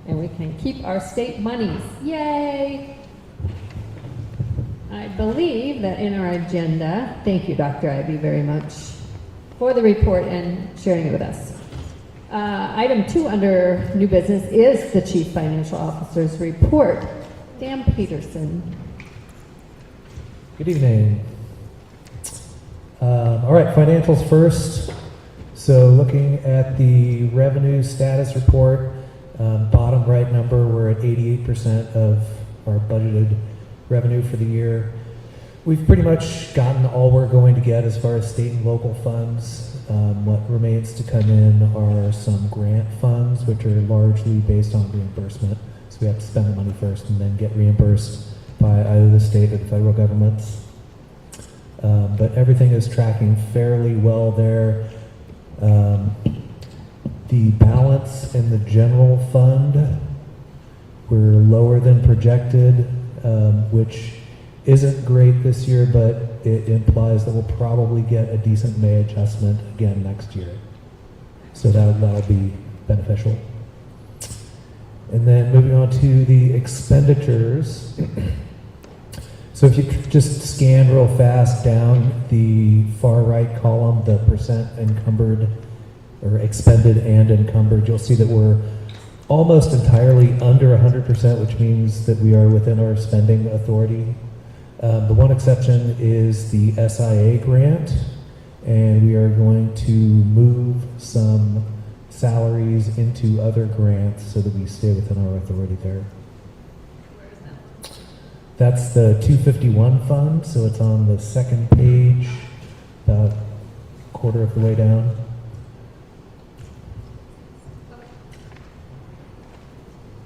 And we can keep our state monies. Yay! I believe that in our agenda, thank you, Dr. Ivy, very much for the report and sharing it with us. Item 2 under new business is the Chief Financial Officer's report. Dan Peterson. Good evening. All right, financials first. So looking at the revenue status report, bottom right number, we're at 88% of our budgeted revenue for the year. We've pretty much gotten all we're going to get as far as state and local funds. What remains to come in are some grant funds, which are largely based on reimbursement. So we have to spend the money first and then get reimbursed by either the state or the federal governments. But everything is tracking fairly well there. The balance in the general fund, we're lower than projected, which isn't great this year, but it implies that we'll probably get a decent May adjustment again next year. So that'll be beneficial. And then moving on to the expenditures. So if you just scan real fast down the far right column, the percent encumbered or expended and encumbered, you'll see that we're almost entirely under 100%, which means that we are within our spending authority. The one exception is the SIA grant, and we are going to move some salaries into other grants so that we stay within our authority there. That's the 251 fund, so it's on the second page, about a quarter of the way down.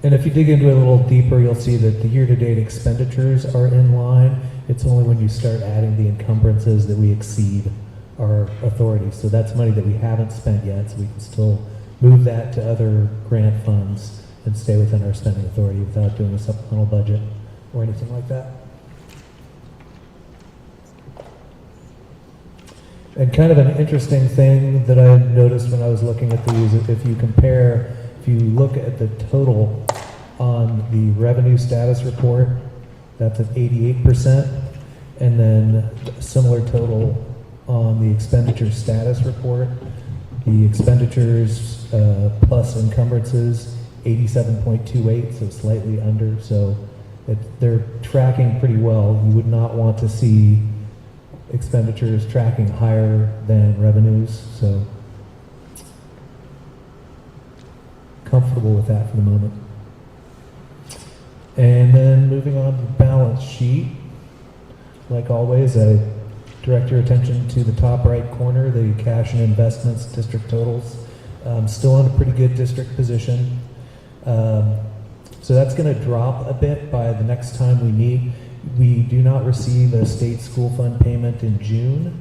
And if you dig into it a little deeper, you'll see that the year-to-date expenditures are in line. It's only when you start adding the encumbrances that we exceed our authority. So that's money that we haven't spent yet, so we can still move that to other grant funds and stay within our spending authority without doing a supplemental budget or anything like that. And kind of an interesting thing that I noticed when I was looking at these, if you look at the total on the revenue status report, that's at 88%, and then a similar total on the expenditure status report. The expenditures plus encumbrances, 87.28, so slightly under, so they're tracking pretty well. You would not want to see expenditures tracking higher than revenues, so comfortable with that for the moment. And then moving on to the balance sheet, like always, I direct your attention to the top right corner, the cash and investments district totals. Still in a pretty good district position. So that's going to drop a bit by the next time we meet. We do not receive a state school fund payment in June.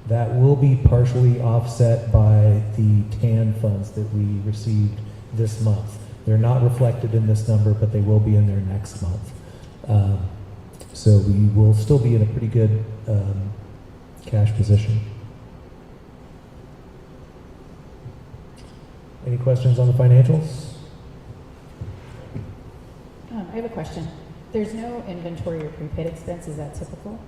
That will be partially offset by the TAN funds that we received this month. They're not reflected in this number, but they will be in there next month. So we will still be in a pretty good cash position. Any questions on the financials? I have a question. There's no inventory or prepaid expense. Is that typical?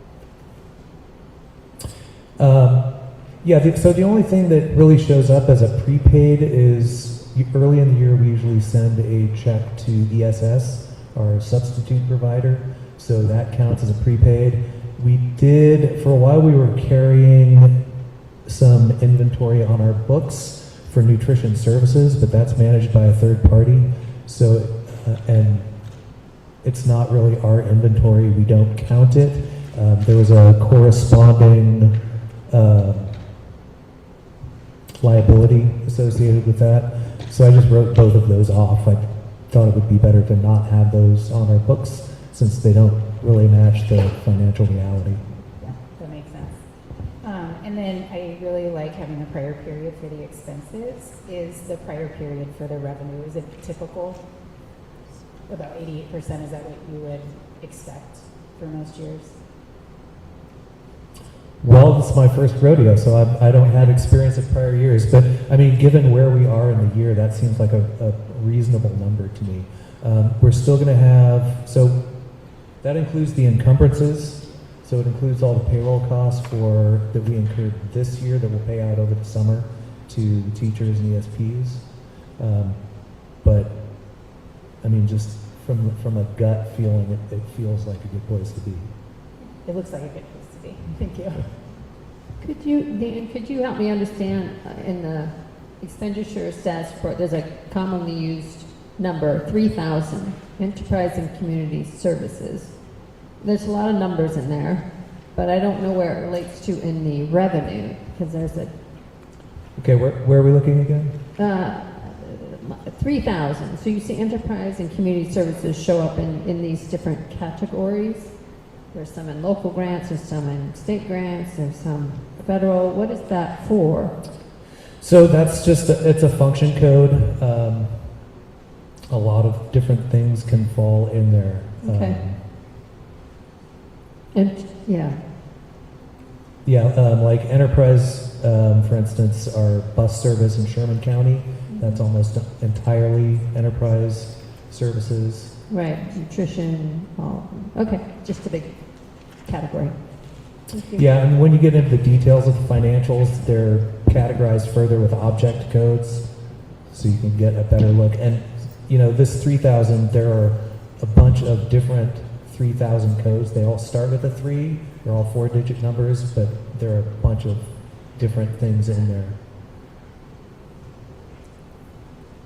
Yeah, so the only thing that really shows up as a prepaid is early in the year we usually send a check to ESS, our substitute provider, so that counts as a prepaid. We did, for a while we were carrying some inventory on our books for nutrition services, but that's managed by a third party, so, and it's not really our inventory, we don't count it. There was a corresponding liability associated with that. So I just wrote both of those off. I thought it would be better to not have those on our books since they don't really match the financial reality. Yeah, that makes sense. And then I really like having a prior period for the expenses. Is the prior period for the revenue, is it typical? About 88%, is that what you would expect for most years? Well, this is my first rodeo, so I don't have experience of prior years, but I mean, given where we are in the year, that seems like a reasonable number to me. We're still going to have, so that includes the encumbrances, so it includes all the payroll costs that we incurred this year that we'll pay out over the summer to the teachers and ESPs. But I mean, just from a gut feeling, it feels like a good place to be. It looks like a good place to be. Thank you. Could you help me understand in the expenditure status report, there's a commonly used number, 3,000, enterprise and community services. There's a lot of numbers in there, but I don't know where it relates to in the revenue, because there's a... Okay, where are we looking again? 3,000. So you see enterprise and community services show up in these different categories. There's some in local grants, there's some in state grants, there's some federal. What is that for? So that's just, it's a function code. A lot of different things can fall in there. Okay. And, yeah. Yeah, like enterprise, for instance, our bus service in Sherman County, that's almost entirely enterprise services. Right, nutrition, okay, just a big category. Yeah, and when you get into the details of the financials, they're categorized further with object codes, so you can get a better look. And, you know, this 3,000, there are a bunch of different 3,000 codes. They all start with a 3. They're all 4-digit numbers, but there are a bunch of different things in there.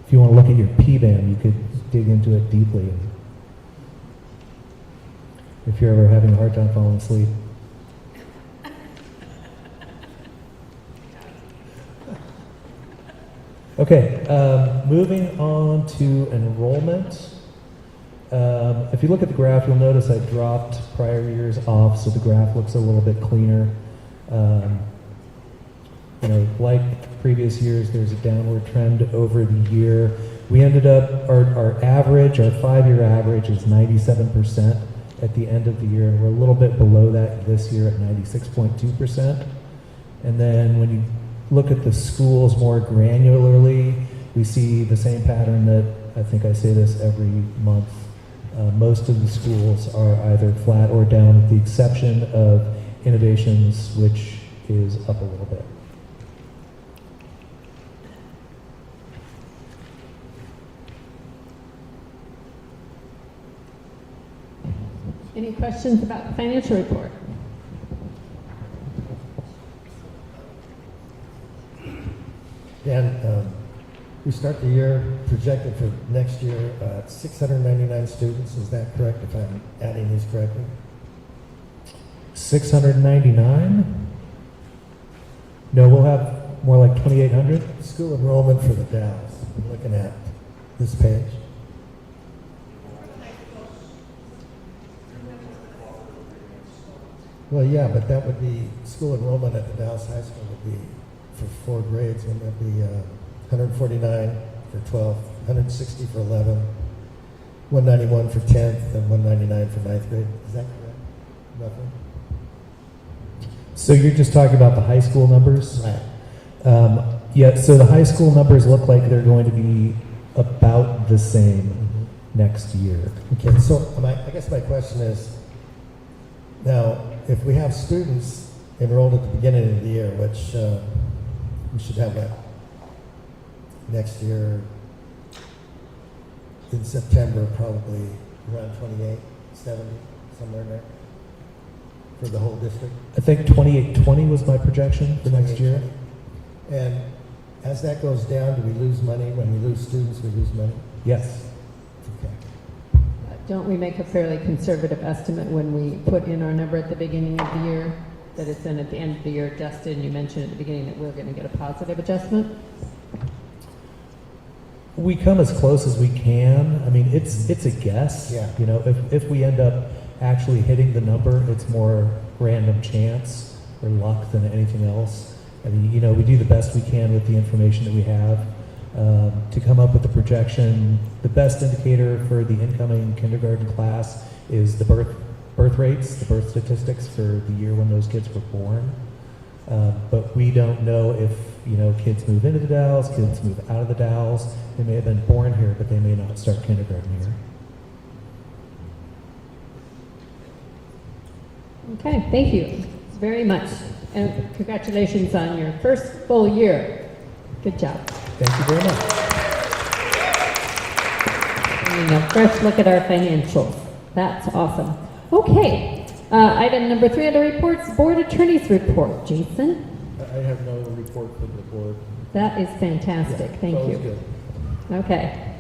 If you want to look at your PBAM, you could dig into it deeply. If you're ever having a hard time falling asleep. Okay, moving on to enrollment. If you look at the graph, you'll notice I dropped prior years off, so the graph looks a little bit cleaner. You know, like previous years, there's a downward trend over the year. We ended up, our average, our 5-year average is 97% at the end of the year, and we're a little bit below that this year at 96.2%. And then when you look at the schools more granularly, we see the same pattern that I think I say this every month. Most of the schools are either flat or down, with the exception of Innovations, which is up a little bit. Any questions about the financial report? Dan, we start the year projected for next year at 699 students. Is that correct, if I'm adding these correctly? 699? No, we'll have more like 2,800. School enrollment for the Dalles. I'm looking at this page. Well, yeah, but that would be, school enrollment at the Dalles High School would be for 4 grades, wouldn't that be 149 for 12, 160 for 11, 191 for 10th, and 199 for 9th grade. Is that correct? Roughly? So you're just talking about the high school numbers? Right. Yeah, so the high school numbers look like they're going to be about the same next year. Okay, so I guess my question is, now, if we have students enrolled at the beginning of the year, which we should have that next year in September, probably around 28, 70, somewhere in there, for the whole district. I think 2820 was my projection for next year. And as that goes down, do we lose money? When we lose students, we lose money? Yes. Okay. Don't we make a fairly conservative estimate when we put in our number at the beginning of the year, that it's then at the end of the year adjusted, and you mentioned at the beginning that we're going to get a positive adjustment? We come as close as we can. I mean, it's a guess. Yeah. You know, if we end up actually hitting the number, it's more random chance or luck than anything else. I mean, you know, we do the best we can with the information that we have to come up with the projection. The best indicator for the incoming kindergarten class is the birth rates, the birth statistics for the year when those kids were born. But we don't know if, you know, kids move into the Dalles, kids move out of the Dalles. They may have been born here, but they may not start kindergarten here. Okay, thank you very much. And congratulations on your first full year. Good job. Thank you very much. Taking a fresh look at our financials. That's awesome. Okay, item number 3 under reports, board attorney's report. Jason? I have no report for the board. That is fantastic. Yeah, Thank that was you. good. Okay.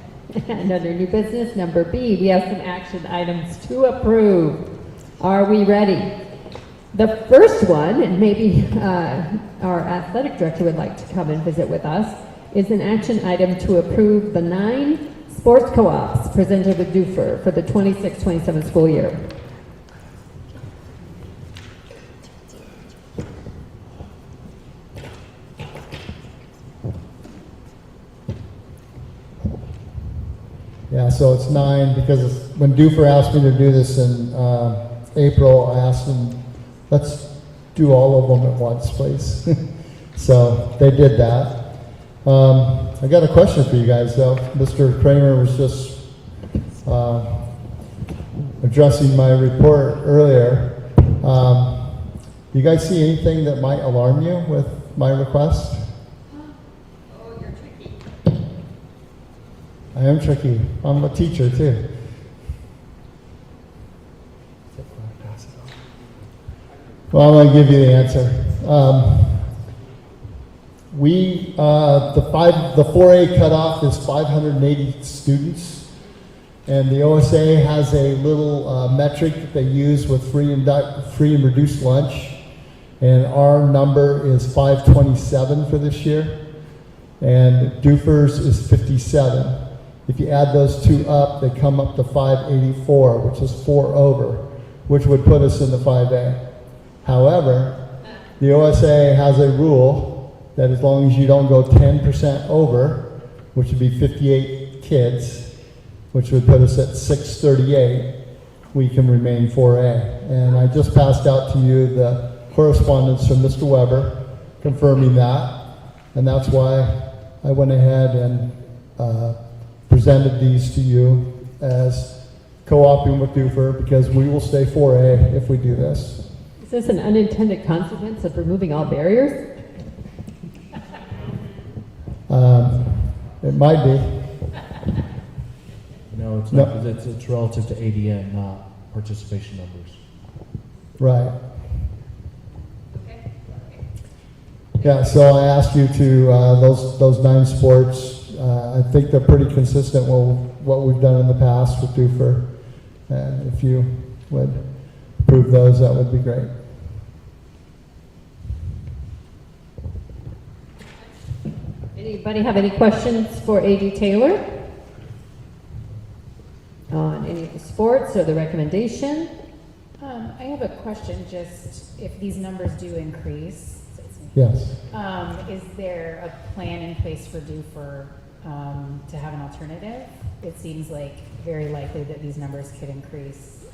And under new business, number B, we have some action items to approve. Are we ready? The first one, and maybe our athletic director would like to come and visit with us, is an action item to approve the 9 sports co-ops presented with DUFR for the 26-27 school year. Yeah, so it's 9 because when DUFR asked me to do this in April, I asked them, let's do all of them at once, please. So they did that. I got a question for you guys, though. Mr. Kramer was just addressing my report earlier. Do you guys see anything that might alarm you with my request? Oh, you're tricky. I am tricky. I'm a teacher, too. Well, I'm going to give you the answer. The 4A cutoff is 580 students, and the OSA has a little metric that they use with free and reduced lunch, and our number is 527 for this year, and DUFR's is 57. If you add those two up, they come up to 584, which is 4 over, which would put us in the 5A. However, the OSA has a rule that as long as you don't go 10% over, which would be 58 kids, which would put us at 638, we can remain 4A. And I just passed out to you the correspondence from Mr. Weber confirming that, and that's why I went ahead and presented these to you as co-oping with Dufur, because we will stay 4A if we do this. Is this an unintended consequence of removing all barriers? It might be. No, it's not, because it's relative to ADN, not participation numbers. Right. Yeah, so I asked you to, those 9 sports, I think they're pretty consistent with what we've done in the past with Dufur. And if you would approve those, that would be great. Anybody have any questions for AD Taylor on any of the sports or the recommendation? I have a question, just if these numbers do increase. Yes. Is there a plan in place for Dufur to have an alternative? It seems like very likely that these numbers could increase.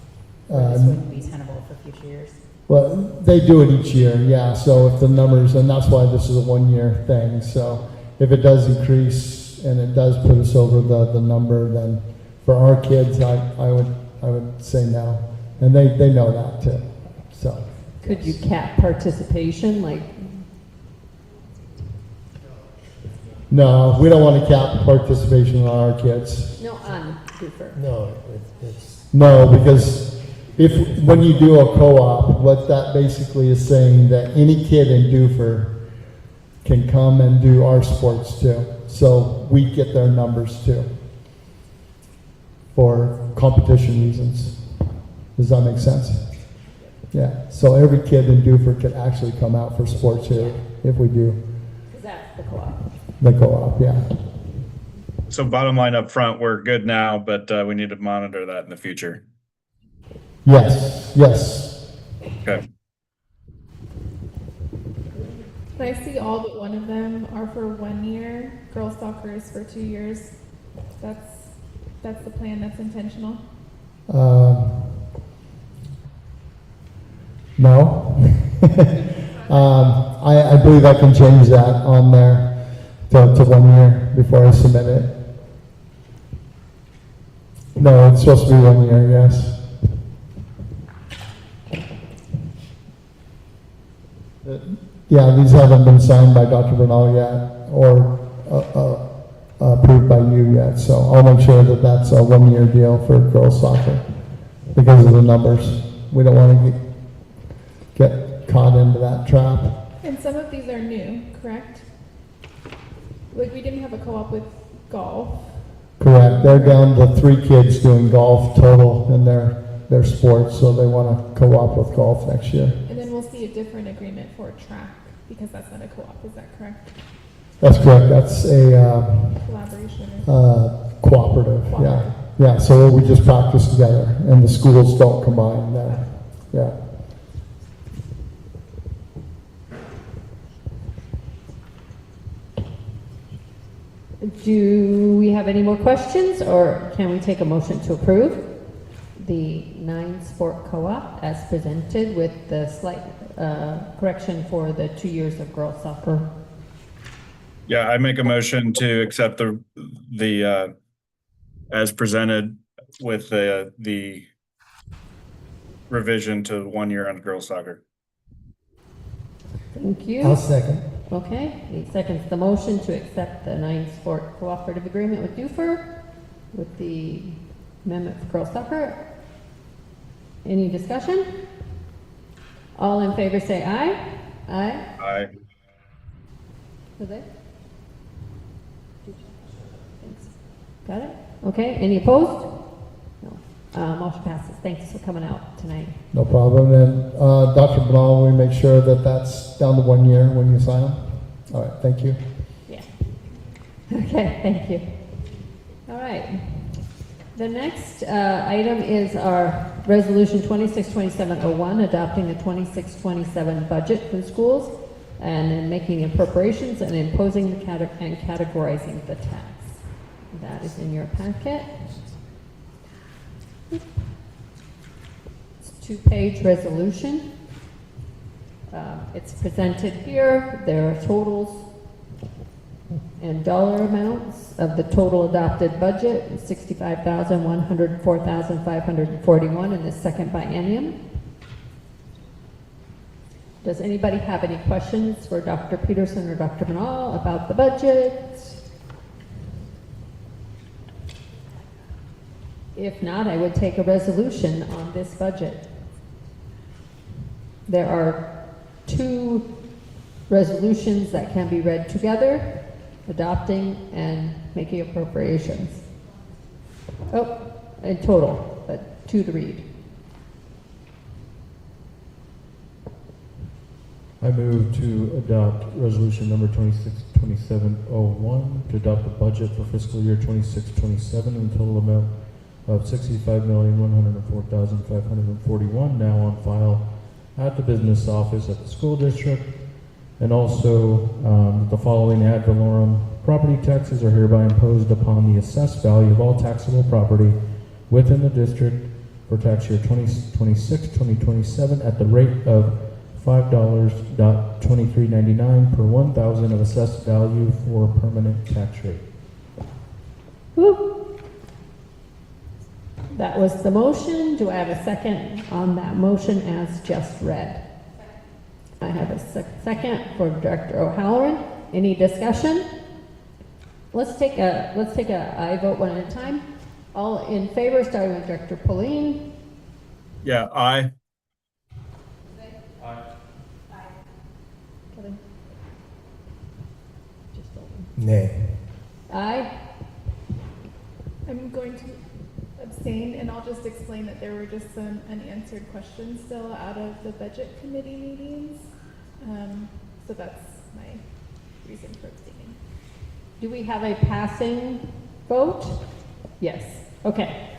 This wouldn't be tenable for future years. Well, they do it each year, yeah. So if the numbers, and that's why this is a 1-year thing. So if it does increase and it does put us over the number, then for our kids, I would say no. And they know that too. So Could you cap participation, like? no, we don't want to cap participation on our kids. No, on Dufur. No, it's No, because when you do a co-op, what that basically is saying that any kid in Dufur can come and do our sports too. So we get their numbers too for competition reasons. Does that make sense? Yeah. So every kid in Dufur can actually come out for sports here if we do. Because that's the co-op. The co-op, yeah. So bottom line up front, we're good now, but we need to monitor that in the future. Yes, yes. Okay. Can I see all but one of them are for 1 year? Girls soccer is for 2 years. That's the plan. That's intentional. No. I believe I can change that on there to 1 year before I submit it. No, it's supposed to be 1 year, yes. Yeah, these haven't been signed by Dr. Bernal yet or approved by you yet, so I'll make sure that that's a 1 year deal for girls soccer because of the numbers. We don't want to get caught into that trap. And some of these are new, correct? Like we didn't have a co-op with golf. Correct. They're down to 3 kids doing golf total in their sports, so they want to co-op with golf next year. And then we'll see a different agreement for track because that's not a co-op. Is that correct? That's correct. That's a Collaboration. cooperative. Yeah. Yeah. So we just practice together, and the schools don't combine there. Yeah. Do we have any more questions, or can we take a motion to approve the 9 sport co-op as presented with the slight correction for the 2 years of girls soccer? Yeah, I make a motion to accept the as presented with the revision to 1 year on girls soccer. Thank you. I'll second. Okay, 8 seconds. The motion to accept the 9 sport cooperative agreement with Dufur with the amendment for girls soccer. Any discussion? All in favor say aye. Aye. Aye. Jose? Thanks. Got it? Okay, any opposed? No. Motion passes. Thanks for coming out tonight. No problem. And Dr. Bernal, we make sure that that's down to 1 year when you sign them. All right. Thank you. Yeah. Okay, thank you. All right. right. The next item is our resolution 262701, adopting the 2627 budget for the schools and then making appropriations and imposing the and categorizing the tax. That is in your packet. It's a 2-page resolution. It's presented here. There are totals and dollar amounts of the total adopted budget, $65,100, $4,541 in the second biennium. Does anybody have any questions for Dr. Peterson or Dr. Manal about the budget? If not, I would take a resolution on this budget. There are 2 resolutions that can be read together, adopting and making appropriations. Oh, in total, but 2 to read. I move to adopt resolution number 262701 to adopt the budget for fiscal year 2627 in the total amount of $65,104,541 now on file at the business office at the school district. And also the following ad valorem property taxes are hereby imposed upon the assessed value of all taxable property within the district for tax year 2026-2027 at the rate of $5.2399 per 1,000 of assessed value for permanent tax rate. Woo. That was the motion. Do I have a second on that motion as just read? I have a second for Director O'Halloran. Any discussion? Let's take a I vote one at a time. All in favor, starting with Director Pauline. Yeah, aye. Nay. Aye. I'm going to abstain, and I'll just explain that there were just some unanswered questions still out of the budget committee meetings. So that's my reason for abstaining. Do we have a passing vote? Yes. Okay.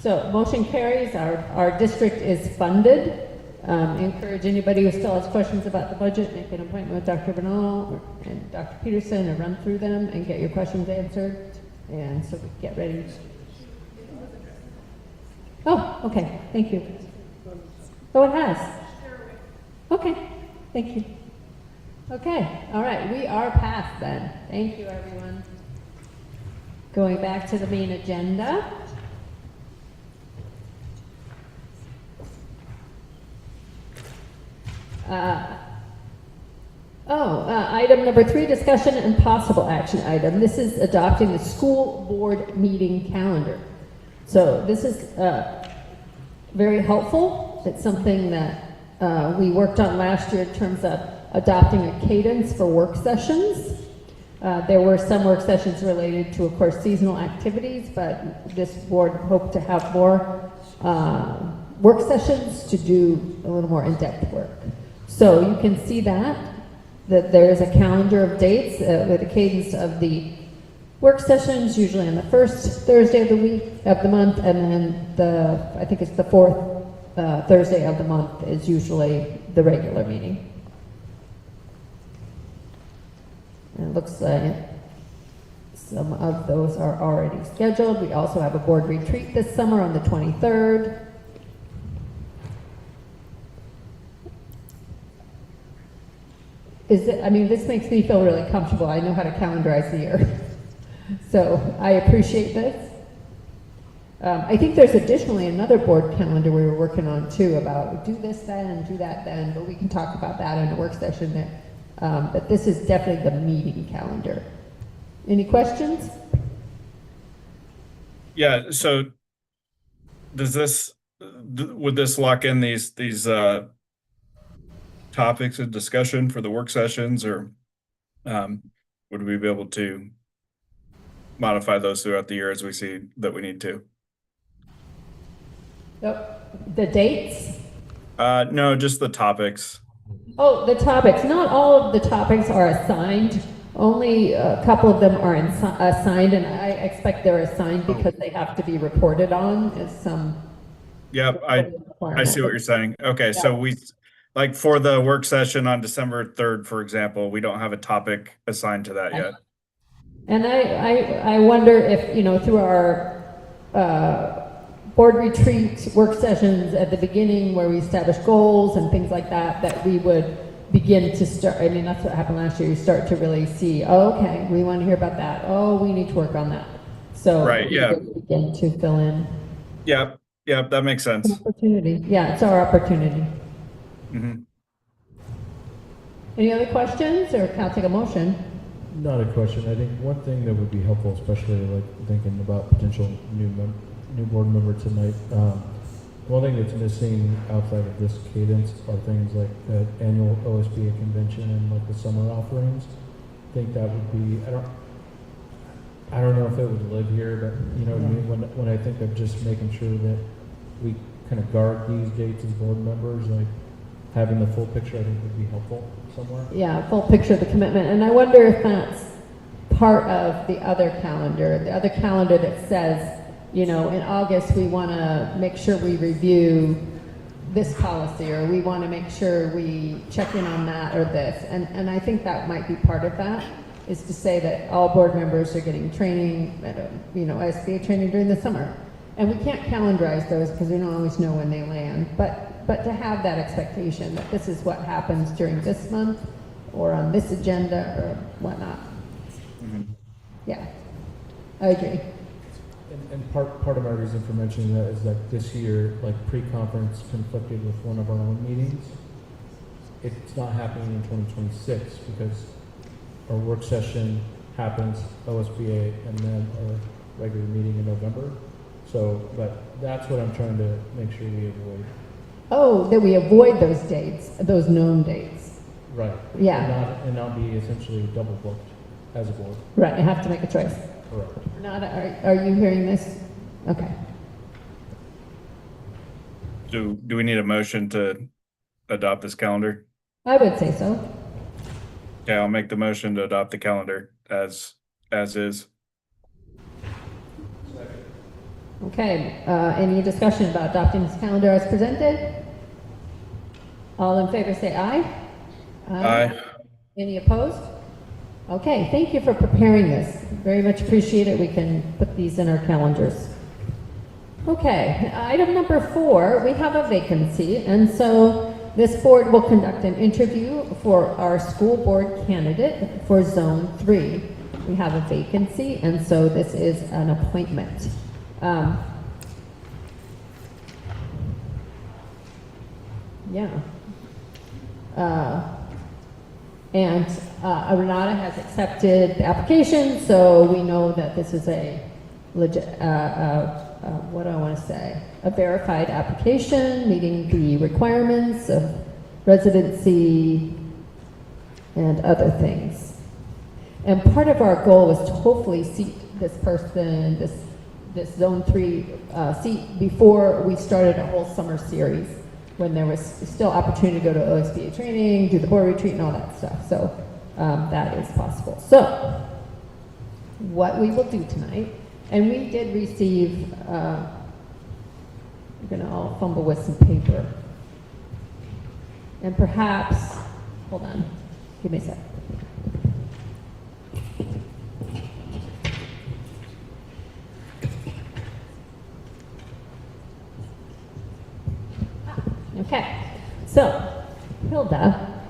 So motion carries. Our district is funded. Encourage anybody who still has questions about the budget, make an appointment with Dr. Bernal and Dr. Peterson and run through them and get your questions answered. And so we get ready. Oh, okay. Thank you. Oh, it has. Okay. Thank you. Okay. All right. We are past then. Thank you, everyone. Going back to the main agenda. Item number 3, discussion and possible action item. This is adopting the school board meeting calendar. So this is very helpful. It's something that we worked on last year in terms of adopting a cadence for work sessions. There were some work sessions related to, of course, seasonal activities, but this board hoped to have more work sessions to do a little more in-depth work. So you can see that there is a calendar of dates with a cadence of the work sessions, usually on the first Thursday of the week of the month, and then I think it's the fourth Thursday of the month is usually the regular meeting. And it looks like some of those are already scheduled. We also have a board retreat this summer on the 23rd. This makes me feel really comfortable. I know how to calendarize the year. So I appreciate this. I think there's additionally another board calendar we were working on too about do this then and do that then, but we can talk about that in a work session there. But this is definitely the meeting calendar. Any questions? Yeah, so would this lock in these topics of discussion for the work sessions, or would we be able to modify those throughout the year as we see that we need to? The dates? No, just the topics. Oh, the topics. Not all of the topics are assigned Only a couple of them are assigned, and I expect they're assigned because they have to be reported on as some. Yep, I see what you're saying. Okay, so like for the work session on December 3rd, for example, we don't have a topic assigned to that yet. And I wonder if, through our board retreat work sessions at the beginning where we establish goals and things like that, that we would begin to start, that's what happened last year. You start to really see, okay, we want to hear about that. Oh, we need to work on that. So Right, yeah. Begin to fill in. Yep, that makes sense. Opportunity. Yeah, it's our opportunity. Mm-hmm. Any other questions, or can I take a motion? Not a question. I think one thing that would be helpful, especially like thinking about potential new board member tonight. One thing that's missing outside of this cadence are things like the annual OSBA convention and like the summer offerings. I think that would be. I don't know if it would live here, but you know what I mean. When I think of just making sure that we kind of guard these dates as board members, like having the full picture, I think would be helpful somewhere. Yeah, full picture of the commitment. And I wonder if that's part of the other calendar that says, in August we want to make sure we review this policy, or we want to make sure we check in on that or this. And I think that might be part of that, is to say that all board members are getting training, SBA training during the summer. And we can't calendarize those because we don't always know when they land. But to have that expectation that this is what happens during this month or on this agenda or whatnot. Mm-hmm. Yeah, I agree. And part of my reason for mentioning that is that this year, like pre-conference conflicted with one of our own meetings. It's not happening in 2026 because our work session happens OSBA and then our regular meeting in November. So, but that's what I'm trying to make sure we avoid. Oh, that we avoid those dates, those known dates. Right. Yeah. And not be essentially double booked as a board. Right, you have to make a choice. Correct. Renata, are you hearing this? Okay. Do we need a motion to adopt this calendar? I would say so. Yeah, I'll make the motion to adopt the calendar as is. Okay, any discussion about adopting this calendar as presented? All in favor say aye. Aye. Any opposed? Okay, thank you for preparing this. Very much appreciate it. We can put these in our calendars. Okay, item number 4, we have a vacancy, and so this board will conduct an interview for our school board candidate for Zone 3. We have a vacancy, and so this is an appointment. Renata has accepted the application, so we know that this is a legit, what do I want to say? A verified application meeting the requirements of residency and other things. And part of our goal was to hopefully seat this person, this Zone 3 seat before we started a whole summer series, when there was still opportunity to go to OSBA training, do the board retreat and all that stuff. So that is possible. So what we will do tonight, and we did receive, we're gonna all fumble with some paper. And perhaps, hold on, give me a sec. Okay, so Hilda,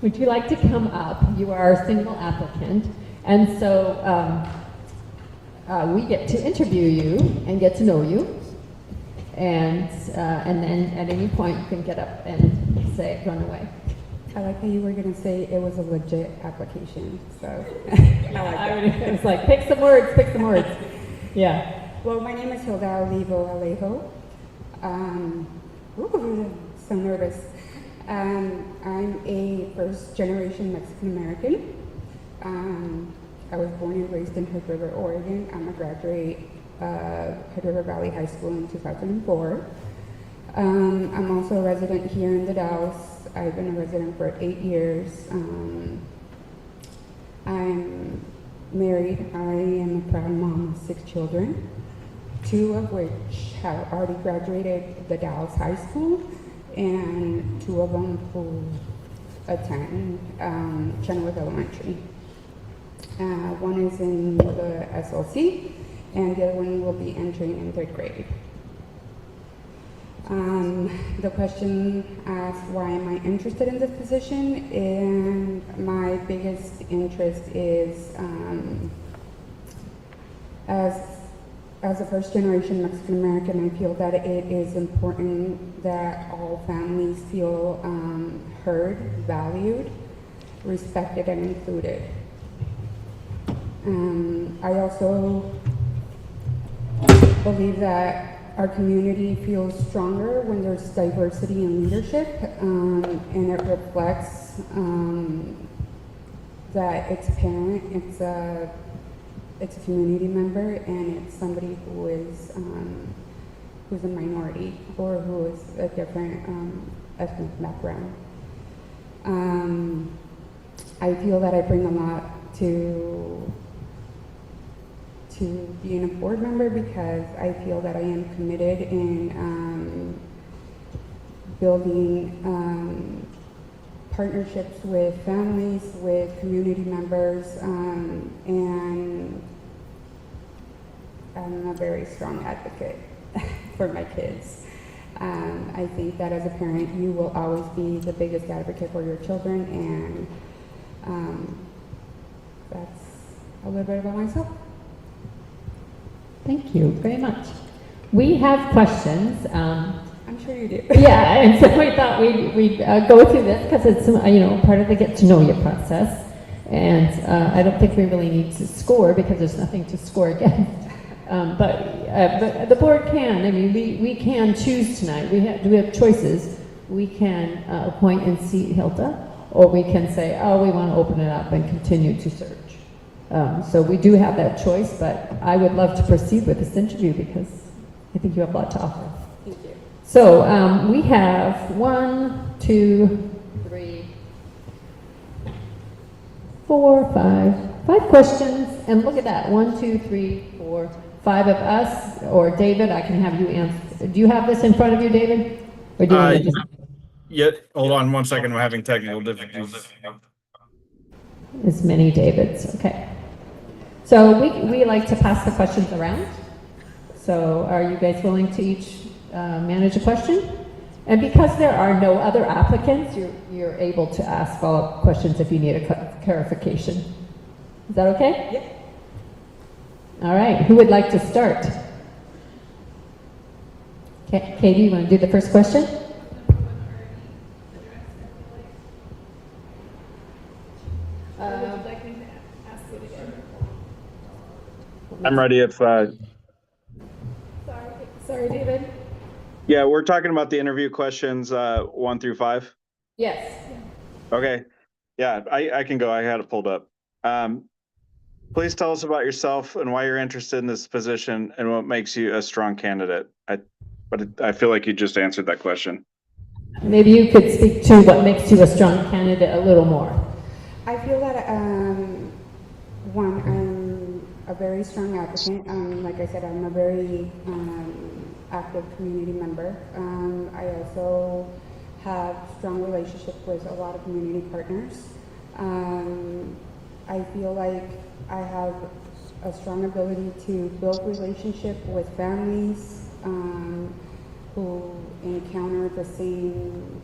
would you like to come up? You are a single applicant, and so we get to interview you and get to know you, and then at any point you can get up and say, run away. I like how you were going to say it was a legit application, so It was like, pick some words. Yeah. Well, my name is Hilda Olivo Alejo. So nervous. I'm a first-generation Mexican-American. I was born and raised in Hood River, Oregon. I'm a graduate of Hood River Valley High School in 2004. I'm also a resident here in the Dalles. I've been a resident for 8 years. I'm married. I am a proud mom of 6 children, 2 of which have already graduated the Dallas High School, and 2 of them who attend Chenoweth Elementary. One is in the SLC, and the other one will be entering in 3rd grade. The question asked, why am I interested in this position? And my biggest interest is as a first-generation Mexican American, I feel that it is important that all families feel heard, valued, respected, and included. I also believe that our community feels stronger when there's diversity in leadership, and it reflects that it's a parent, it's a community member, and it's somebody who is who's a minority or who is a different ethnic background. I feel that I bring a lot to being a board member because I feel that I am committed in building partnerships with families, with community members, and I'm a very strong advocate for my kids. I think that as a parent, you will always be the biggest advocate for your children, and that's a little bit about myself. Thank you very much. We have questions. I'm sure you do. Yeah, and so we thought we'd go through this because it's part of the get to know you process, and I don't think we really need to score because there's nothing to score against. But the board can. I mean, we can choose tonight. We have choices. We can appoint and seat Hilda, or we can say, oh, we want to open it up and continue to search. So we do have that choice, but I would love to proceed with this interview because I think you have a lot to offer. Thank you. So we have 1, 2, 3, 4, 5 questions, and look at that, 1, 2, 3, 4, 5 of us, or David, I can have you answer. Do you have this in front of you, David? Or do you want to just... Yeah, hold on 1 second, we're having technical difficulties. As many Davids, okay. So we like to pass the questions around. So are you guys willing to each manage a question? And because there are no other applicants, you're able to ask follow-up questions if you need a clarification. Is that okay? Yeah. All right, who would like to start? Katie, you want to do the first question? Would you like me to ask it again? I'm ready if... Sorry, David. Yeah, we're talking about the interview questions 1 through 5. Yes. Okay. Yeah, I can go. I had it pulled up. Please tell us about yourself and why you're interested in this position and what makes you a strong candidate. But I feel like you just answered that question. Maybe you could speak to what makes you a strong candidate a little more. I feel that, one, I'm a very strong applicant. Like I said, I'm a very active community member. I also have strong relationship with a lot of community partners. I feel like I have a strong ability to build relationship with families who encounter the same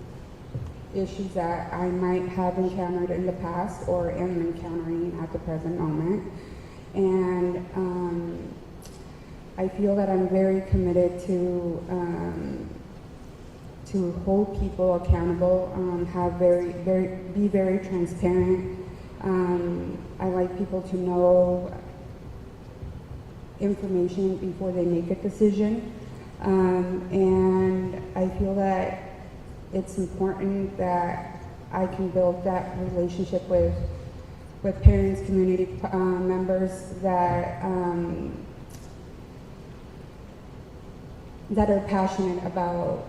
issues that I might have encountered in the past or am encountering at the present moment. And I feel that I'm very committed to hold people accountable, be very transparent. I like people to know information before they make a decision. And I feel that it's important that I can build that relationship with parents, community members that that are passionate about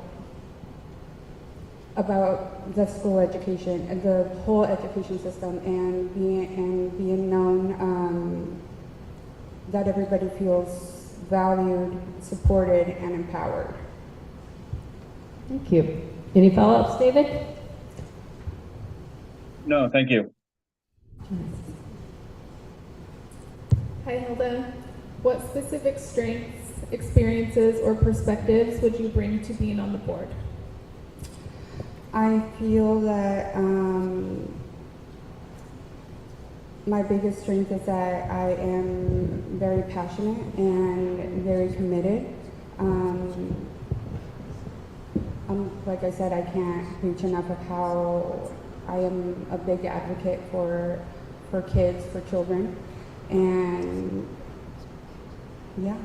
about the school education and the whole education system, and being known that everybody feels valued, supported, and empowered. Thank you. Any follow-ups, David? No, thank you. Hi, Hilda. What specific strengths, experiences, or perspectives would you bring to being on the board? I feel that my biggest strength is that I am very passionate and very committed. Like I said, I can't reach enough of how I am a big advocate for kids, for children, and yeah.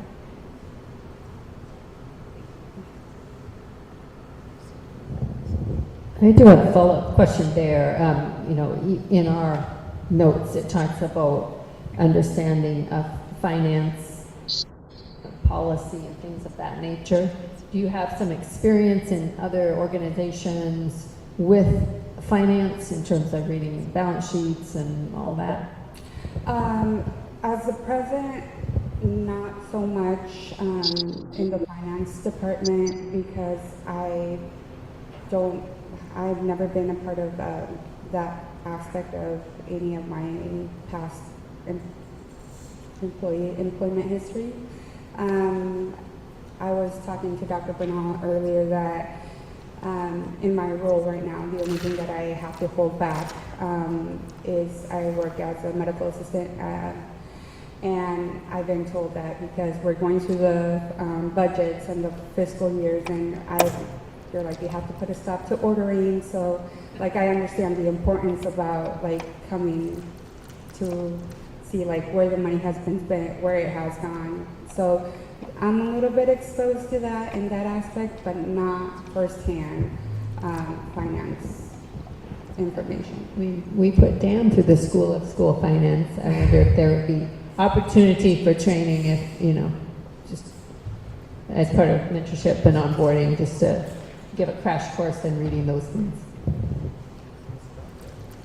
I do have a follow-up question there. You know, in our notes, it talks about understanding of finance, policy, and things of that nature. Do you have some experience in other organizations with finance in terms of reading balance sheets and all that? As the president, not so much in the finance department, because I've never been a part of that aspect of any of my past employment history. I was talking to Dr. Bernal earlier that in my role right now, the only thing that I have to hold back is I work as a medical assistant, and I've been told that because we're going through the budgets and the fiscal years, and you're like, you have to put a stop to ordering. So like, I understand the importance about like coming to see like where the money has been spent, where it has gone. So I'm a little bit exposed to that in that aspect, but not firsthand finance information. We put Dan through the School of Finance. I wonder if there would be opportunity for training, if, you know, just as part of mentorship and onboarding, just to give a crash course in reading those things.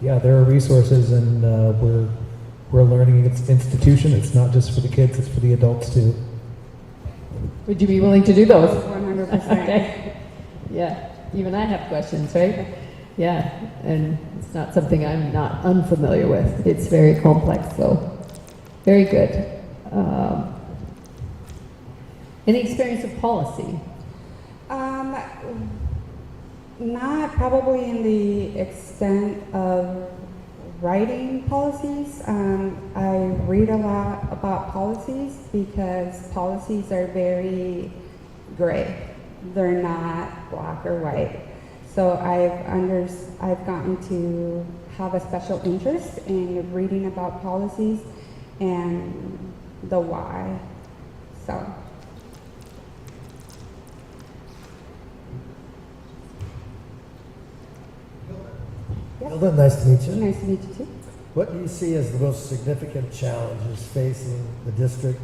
Yeah, there are resources, and we're a learning institution. It's not just for the kids, it's for the adults too. Would you be willing to do those? 100%. Okay. Yeah, even I have questions, right? Yeah, and it's not something I'm not unfamiliar with. It's very complex, so very good. Any experience of policy? Not probably in the extent of writing policies. I read a lot about policies because policies are very gray. They're not black or white. So I've gotten to have a special interest in reading about policies and the why. So. Hilda, nice to meet you. Nice to meet you too. What do you see as the most significant challenges facing the district,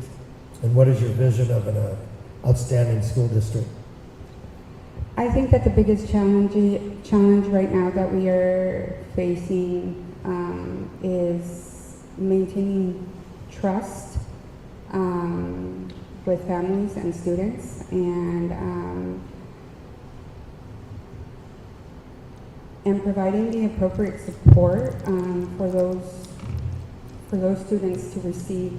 and what is your vision of an outstanding school district? I think that the biggest challenge right now that we are facing is maintaining trust with families and students, and providing the appropriate support for those students to receive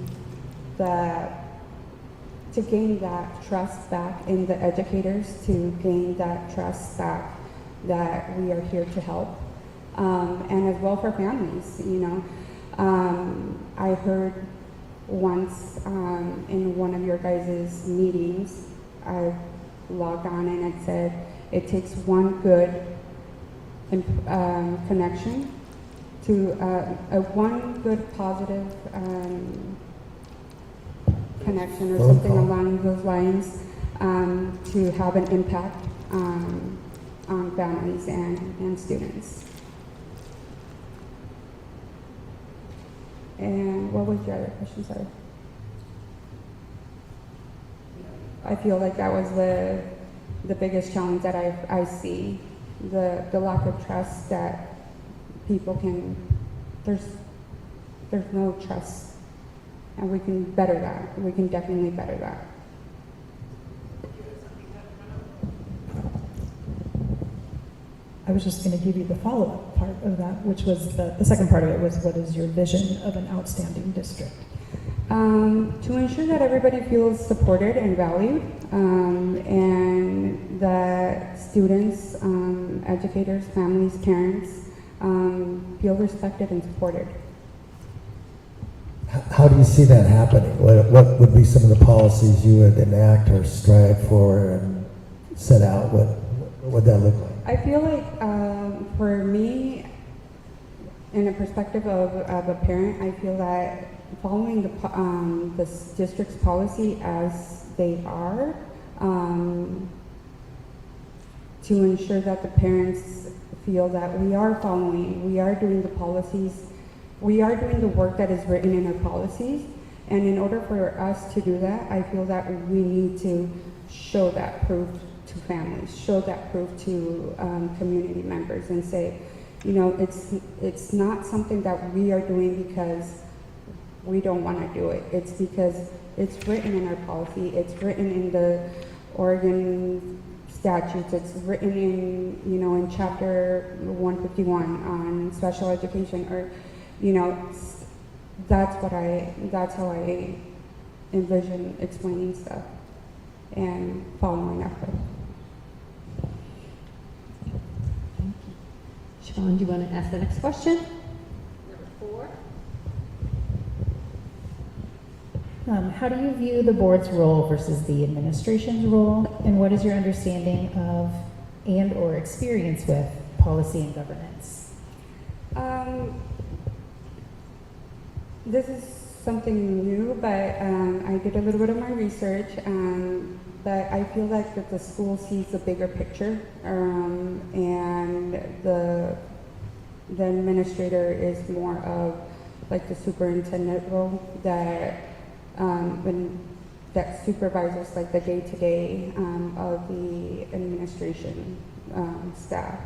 to gain that trust back in the educators, to gain that trust back that we are here to help, and as well for families. You know, I heard once in one of your guys' meetings, I logged on and it said it takes one good connection to one good positive connection or something along those lines to have an impact on families and students. And what was your other question, sorry? I feel like that was the biggest challenge that I see the lack of trust that people can, there's no trust, and we can better that. We can definitely better that. I was just going to give you the follow-up part of that, which was the second part of it was, what is your vision of an outstanding district? To ensure that everybody feels supported and valued, and that students, educators, families, parents feel respected and supported. How do you see that happening? What would be some of the policies you would enact or strive for and set out? What would that look like? I feel like for me, in a perspective of a parent, I feel that following the district's policy as they are, to ensure that the parents feel that we are following, we are doing the policies, we are doing the work that is written in our policies. And in order for us to do that, I feel that we need to show that proof to families, show that proof to community members, and say, you know, it's not something that we are doing because we don't want to do it. It's because it's written in our policy, it's written in the Oregon statutes, it's written in, you know, in chapter 151 on special education, or, you know, that's how I envision explaining stuff and following up. Siobhan, do you want to ask the next question? Number 4. How do you view the board's role versus the administration's role, and what is your understanding of and or experience with policy and governance? This is something new, but I did a little bit of my research, but I feel like that the school sees the bigger picture, and the administrator is more of like the superintendent role that that supervises like the day-to-day of the administration staff.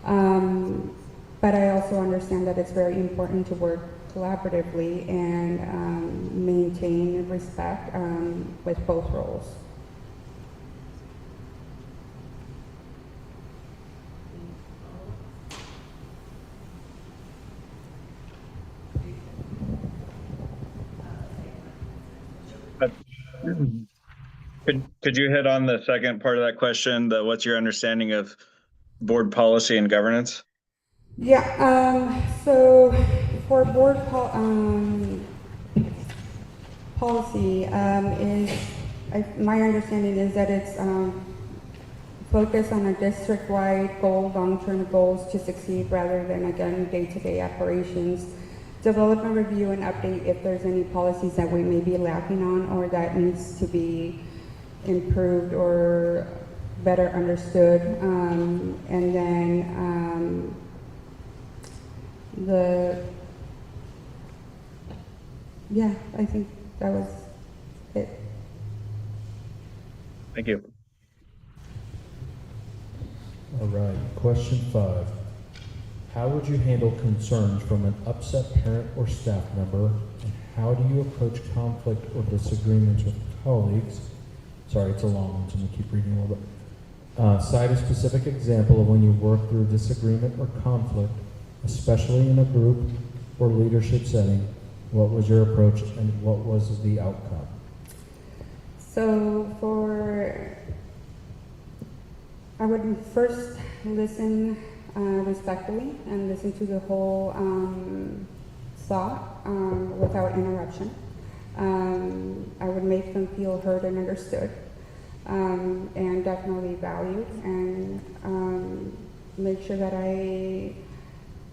But I also understand that it's very important to work collaboratively and maintain respect with both roles. Could you hit on the second part of that question? What's your understanding of board policy and governance? Yeah. So for board policy, my understanding is that it's focused on a district-wide goal, long-term goals to succeed, rather than again day-to-day operations. Develop and review and update if there's any policies that we may be lacking on or that needs to be improved or better understood. And then I think that was it. Thank you. All right, question 5. How would you handle concerns from an upset parent or staff member, and how do you approach conflict or disagreements with colleagues? Sorry, it's a long one, so I'm gonna keep reading a little bit. Cite a specific example of when you work through disagreement or conflict, especially in a group or leadership setting. What was your approach and what was the outcome? So I would first listen respectfully and listen to the whole thought without interruption. I would make them feel heard and understood, and definitely valued, and make sure that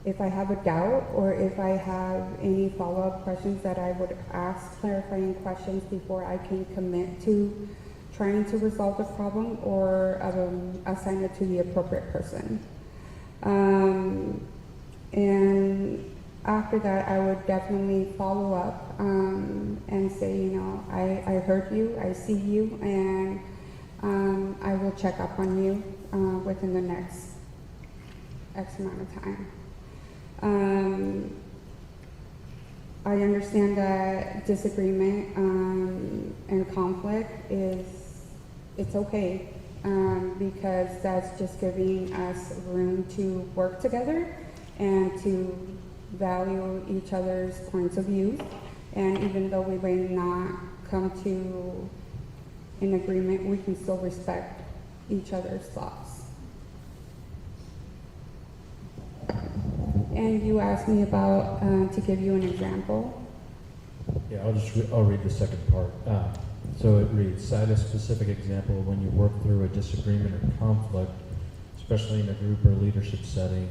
if I have a doubt or if I have any follow-up questions, that I would ask clarifying questions before I can commit to trying to resolve the problem or assign it to the appropriate person. And after that, I would definitely follow up and say, you know, I heard you, I see you, and I will check up on you within the next X amount of time. I understand that disagreement and conflict it's okay because that's just giving us room to work together and to value each other's points of view. And even though we may not come to an agreement, we can still respect each other's thoughts. And you asked me about, to give you an example. Yeah, I'll read the second part. So it reads, cite a specific example of when you work through a disagreement or conflict, especially in a group or leadership setting.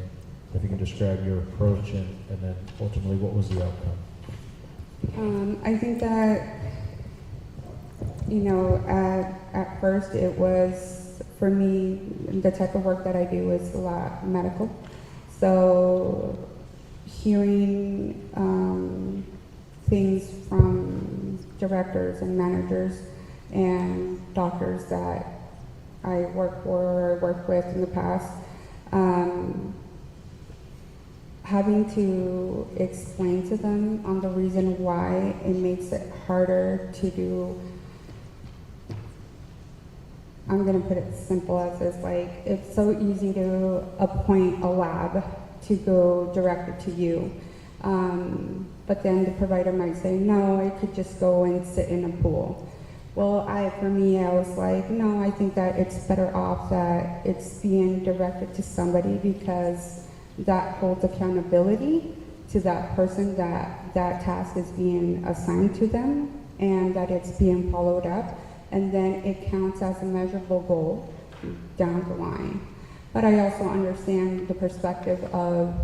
If you can describe your approach and then ultimately what was the outcome? I think that, at first it was, for me, the type of work that I do is a lot medical. So hearing things from directors and managers and doctors that I work for or worked with in the past, having to explain to them on the reason why it makes it harder to do. I'm gonna put it simple as this, like, it's so easy to appoint a lab to go directly to you. But then the provider might say, no, I could just go and sit in a pool. Well, for me, I was like, no, I think that it's better off that it's being directed to somebody because that holds accountability to that person, that task is being assigned to them and that it's being followed up. And then it counts as a measurable goal down the line. But I also understand the perspective of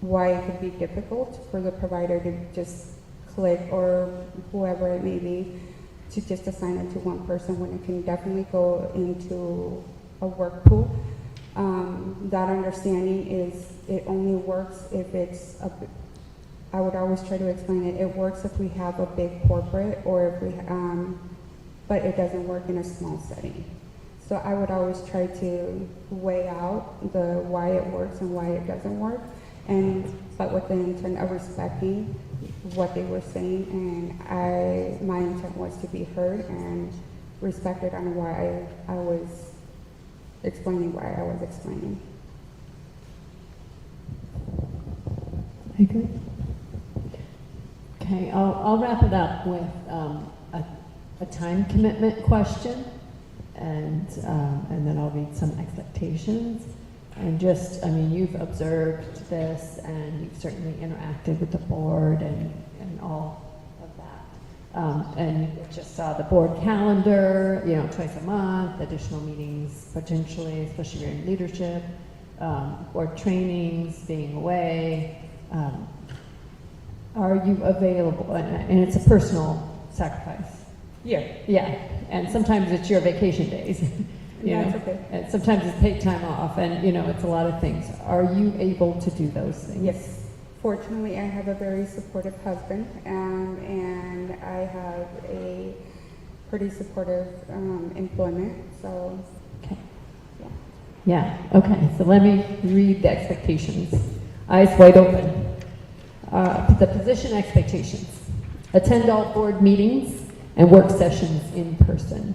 why it could be difficult for the provider to just click, or whoever it may be, to just assign it to one person when it can definitely go into a work pool. That understanding is, it only works if it's I would always try to explain it, it works if we have a big corporate, or if we, but it doesn't work in a small setting. So I would always try to weigh out the why it works and why it doesn't work, but with the intent of respecting what they were saying, and my intent was to be heard and respected on why I was explaining why I was explaining. I agree. Okay, I'll wrap it up with a time commitment question, and then I'll read some expectations. And just, you've observed this, and you've certainly interacted with the board and all of that. And you just saw the board calendar, twice a month, additional meetings potentially, especially if you're in leadership, board trainings, being away. Are you available? And it's a personal sacrifice. Yeah. And sometimes it's your vacation days. That's okay. And sometimes it's paid time off, and it's a lot of things. Are you able to do those things? Yes. Fortunately, I have a very supportive husband, and I have a pretty supportive employment. So. Okay. Yeah. Okay. So let me read the expectations. Eyes wide open. The position expectations: attend all board meetings and work sessions in person.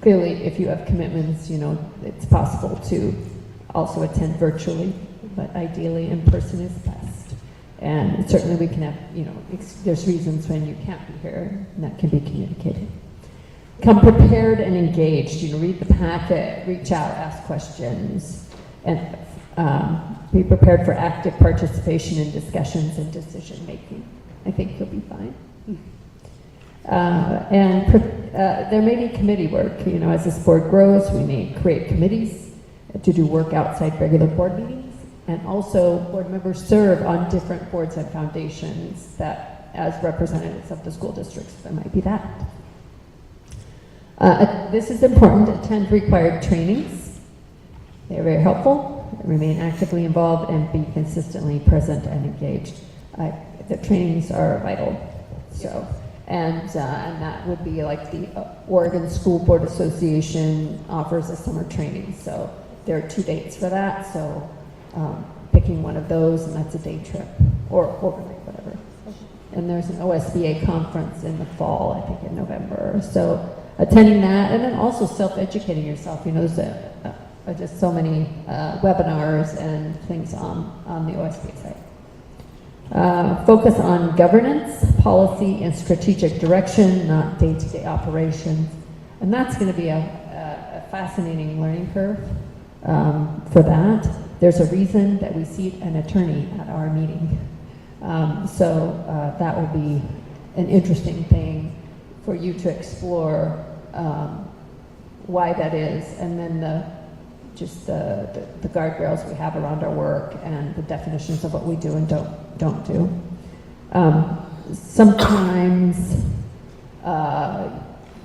Clearly, if you have commitments, it's possible to also attend virtually, but ideally in person is best. And certainly we can have, there's reasons when you can't be here, and that can be communicated. Come prepared and engaged. Read the packet, reach out, ask questions, and be prepared for active participation in discussions and decision making. I think you'll be fine. There may be committee work. As this board grows, we may create committees to do work outside regular board meetings. And also, board members serve on different boards and foundations that, as representatives of the school districts, there might be that. This is important. Attend required trainings. They are very helpful. Remain actively involved and be consistently present and engaged. The trainings are vital. So. And that would be like the Oregon School Board Association offers a summer training. So there are 2 dates for that. So picking one of those, and that's a day trip or overnight, whatever. And there's an OSBA conference in the fall, I think in November. So attending that, and then also self-educating yourself. You know, there's just so many webinars and things on the OSBA site. Focus on governance, policy, and strategic direction, not day-to-day operations. And that's going to be a fascinating learning curve for that. There's a reason that we seat an attorney at our meeting. So that will be an interesting thing for you to explore why that is, and then the guardrails we have around our work and the definitions of what we do and don't do. Sometimes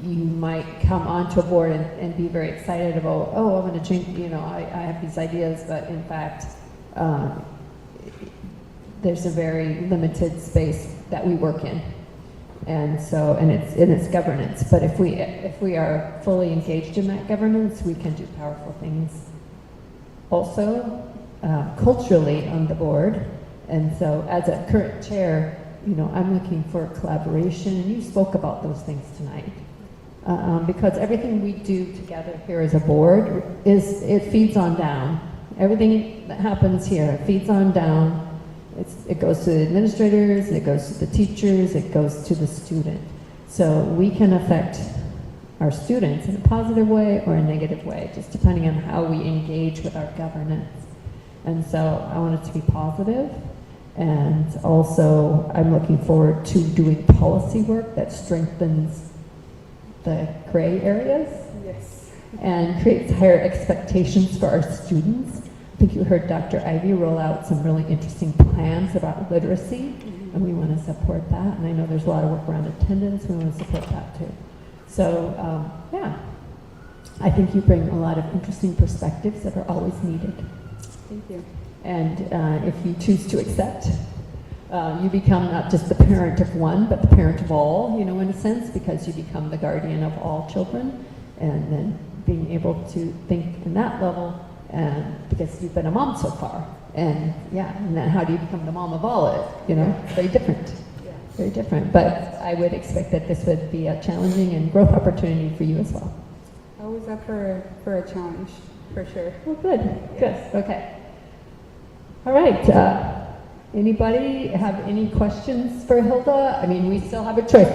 you might come onto a board and be very excited about, oh, I'm going to change, you know, I have these ideas, but in fact, there's a very limited space that we work in. And so, and it's governance. But if we are fully engaged in that governance, we can do powerful things. Also, culturally on the board. And so, as a current chair, you know, I'm looking for collaboration. And you spoke about those things tonight, because everything we do together here as a board it feeds on down. Everything that happens here feeds on down. It goes to the administrators, it goes to the teachers, it goes to the student. So we can affect our students in a positive way or a negative way, just depending on how we engage with our governance. And so I want it to be positive. And also I'm looking forward to doing policy work that strengthens the gray areas. Yes. And creates higher expectations for our students. I think you heard Dr. Ivy roll out some really interesting plans about literacy, and we want to support that. And I know there's a lot of work around attendance. We want to support that too. So, yeah, I think you bring a lot of interesting perspectives that are always needed. Thank you. And if you choose to accept, you become not just the parent of one, but the parent of all, you know, in a sense, because you become the guardian of all children, and then being able to think in that level. Because you've been a mom so far, and yeah, and then how do you become the mom of all? You know, very different, very different. But I would expect that this would be a challenging and growth opportunity for you as well. Always up for a challenge, for sure. Well, good, good, okay. All right. Anybody have any questions for Hilda? I mean, we still have a choice.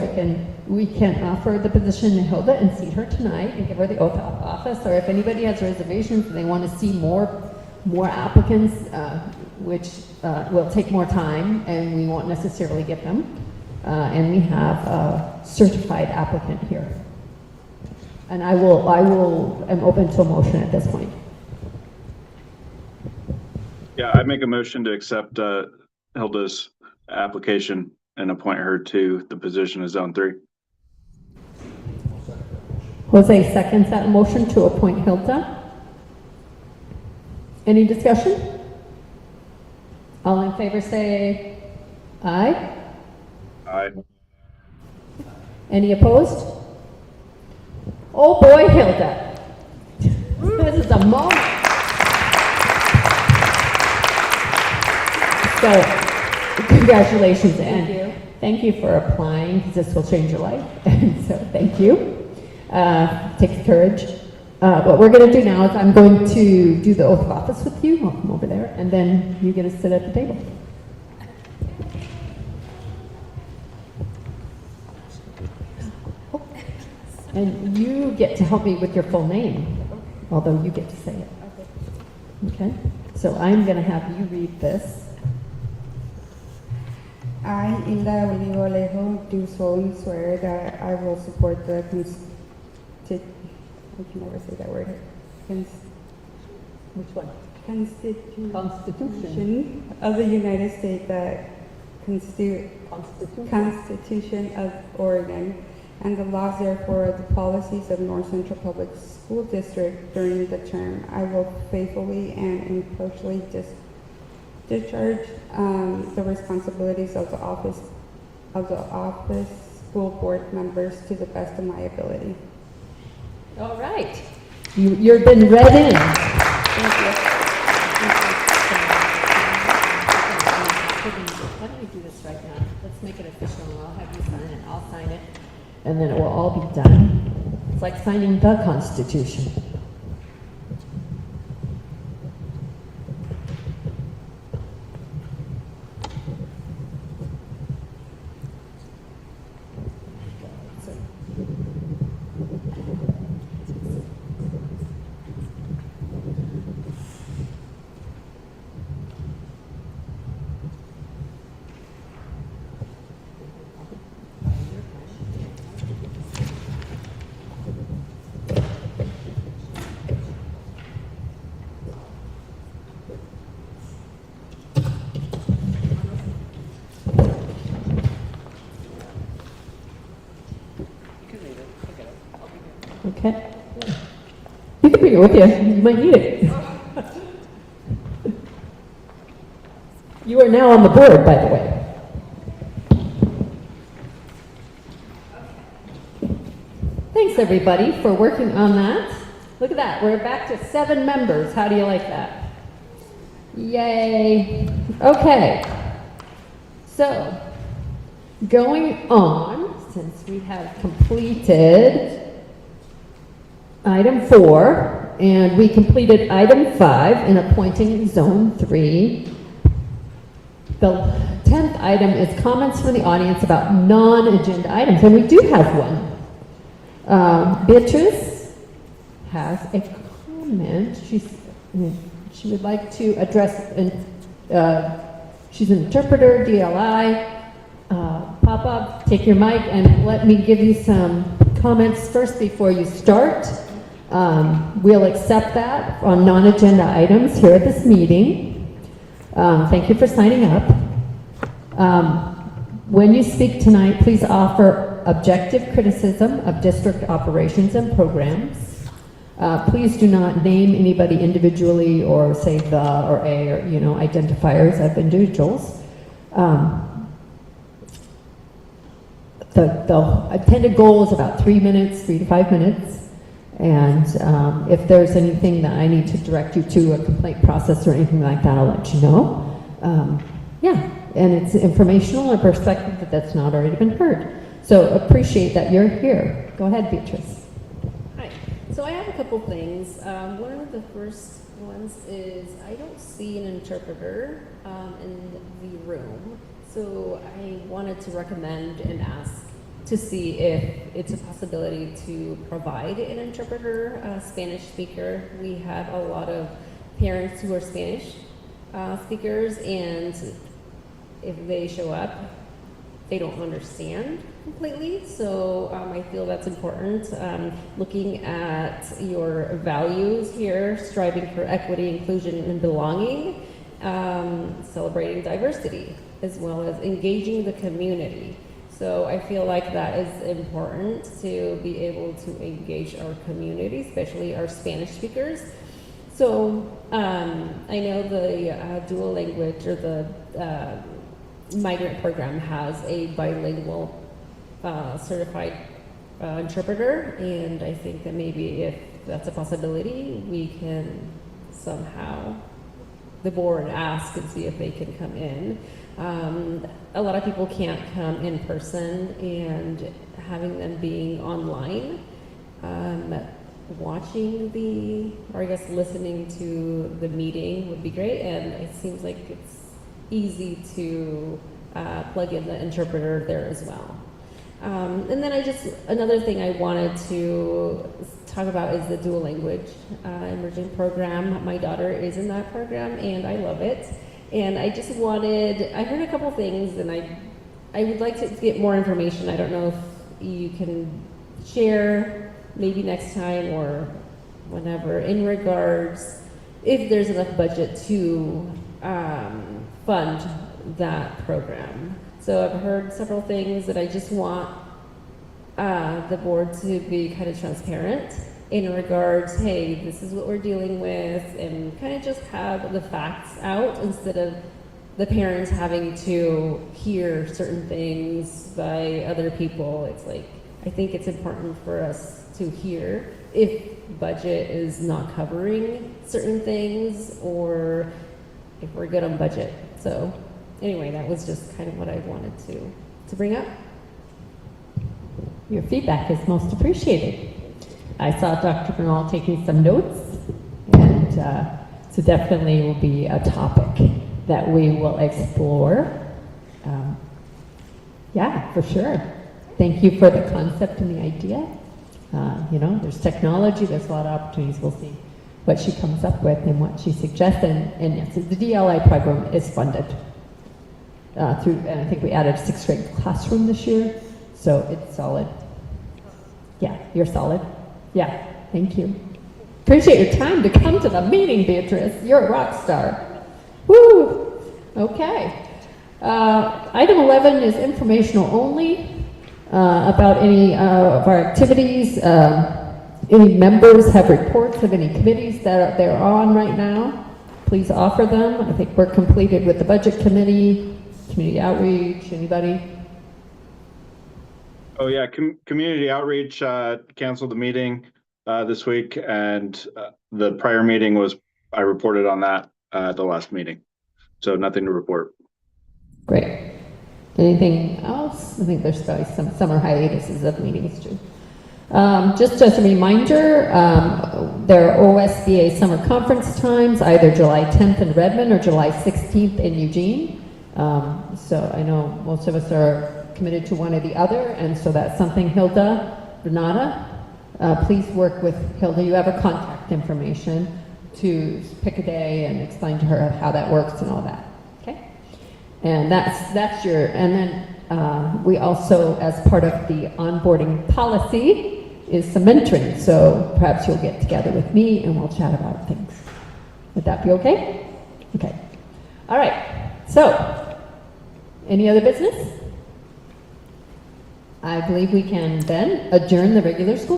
We can offer the position to Hilda and seat her tonight and give her the oath of office. Or if anybody has reservations and they want to see more applicants, which will take more time, and we won't necessarily get them. And we have a certified applicant here. And I'm open to a motion at this point. Yeah, I make a motion to accept Hilda's application and appoint her to the position of Zone 3. Jose seconds that motion to appoint Hilda. Any discussion? All in favor say aye. Aye. Any opposed? Oh boy, Hilda. This is a moment. So, congratulations, and thank you for applying, because this will change your life. And so, thank you. Takes courage. What we're going to do now is I'm going to do the oath of office with you. I'll come over there, and then you get to sit at the table. And you get to help me with your full name, although you get to say it. Okay? So I'm going to have you read this. I, Hilda Olivo Alejo, do solemnly swear that I will support the I can never say that word. Which one? Constitution of the United States, the Constitution of Oregon, and the laws therefore, the policies of North Central Public School District during the term. I will faithfully and impartially discharge the responsibilities of the office school board members to the best of my ability. All right. You've been read in. Thank you. and then it will all be done. It's like signing the Constitution. Okay. You can bring it with you. You might need it. You are now on the board, by the way. Thanks, everybody, for working on that. Look at that. We're back to 7 members. How do you like that? Yay. Okay. So, going on, since we have completed item 4, and we completed item 5 in appointing Zone 3. The 10th item is comments from the audience about non-agenda items, and we do have one. Beatrice has a comment. She would like to address, she's an interpreter, DLI. Pop up, take your mic, and let me give you some comments first before you start. We'll accept that on non-agenda items here at this meeting. Thank you for signing up. When you speak tonight, please offer objective criticism of district operations and programs. Please do not name anybody individually or say the or a or identifiers of individuals. The intended goal is about 3 minutes, 3 to 5 minutes. And if there's anything that I need to direct you to, a complaint process or anything like that, I'll let you know. Yeah, and it's informational and perspective that's not already been heard. So appreciate that you're here. Go ahead, Beatrice. Hi. So I have a couple things. One of the first ones is I don't see an interpreter in the room. So I wanted to recommend and ask to see if it's a possibility to provide an interpreter, a Spanish speaker. We have a lot of parents who are Spanish speakers, and if they show up, they don't understand completely. So I feel that's important. Looking at your values here, striving for equity, inclusion, and belonging, celebrating diversity, as well as engaging the community. So I feel like that is important to be able to engage our community, especially our Spanish speakers. So I know the dual language or the migrant program has a bilingual certified interpreter, and I think that maybe if that's a possibility, we can somehow, the board ask and see if they can come in. A lot of people can't come in person, and having them being online, watching or I guess listening to the meeting would be great, and it seems like it's easy to plug in the interpreter there as well. And then another thing I wanted to talk about is the dual language immersion program. My daughter is in that program, and I love it. And I heard a couple things, and I would like to get more information. I don't know if you can share maybe next time or whenever in regards if there's enough budget to fund that program. So I've heard several things that I just want the board to be kind of transparent in regards, hey, this is what we're dealing with, and kind of just have the facts out instead of the parents having to hear certain things by other people. It's like, I think it's important for us to hear if budget is not covering certain things or if we're good on budget. So anyway, that was just kind of what I wanted to bring up. Your feedback is most appreciated. I saw Dr. Bernal taking some notes, and so definitely will be a topic that we will explore. Yeah, for sure. Thank you for the concept and the idea. You know, there's technology, there's a lot of opportunities. We'll see what she comes up with and what she suggests. And yes, the DLI program is funded through, and I think we added a 6th grade classroom this year, so it's solid. Yeah, you're solid. Yeah, thank you. Appreciate your time to come to the meeting, Beatrice. You're a rock star. Woo! Okay. Item 11 is informational only about any of our activities. Any members have reports of any committees that they're on right now, please offer them. I think we're completed with the budget committee, community outreach, anybody? Oh yeah, community outreach canceled the meeting this week, and the prior meeting was, I reported on that at the last meeting. So nothing to report. Great. Anything else? I think there's probably some summer hiatuses of meetings too. Just as a reminder, there are OSBA summer conference times, either July 10th in Redmond or July 16th in Eugene. So I know most of us are committed to one or the other, and so that's something Hilda, Renata, please work with Hilda. You have her contact information to pick a day and explain to her how that works and all that. Okay? And that's your, and then we also, as part of the onboarding policy, is some mentoring. So perhaps you'll get together with me and we'll chat about things. Would that be okay? Okay. All right. So, any other business? I believe we can then adjourn the regular school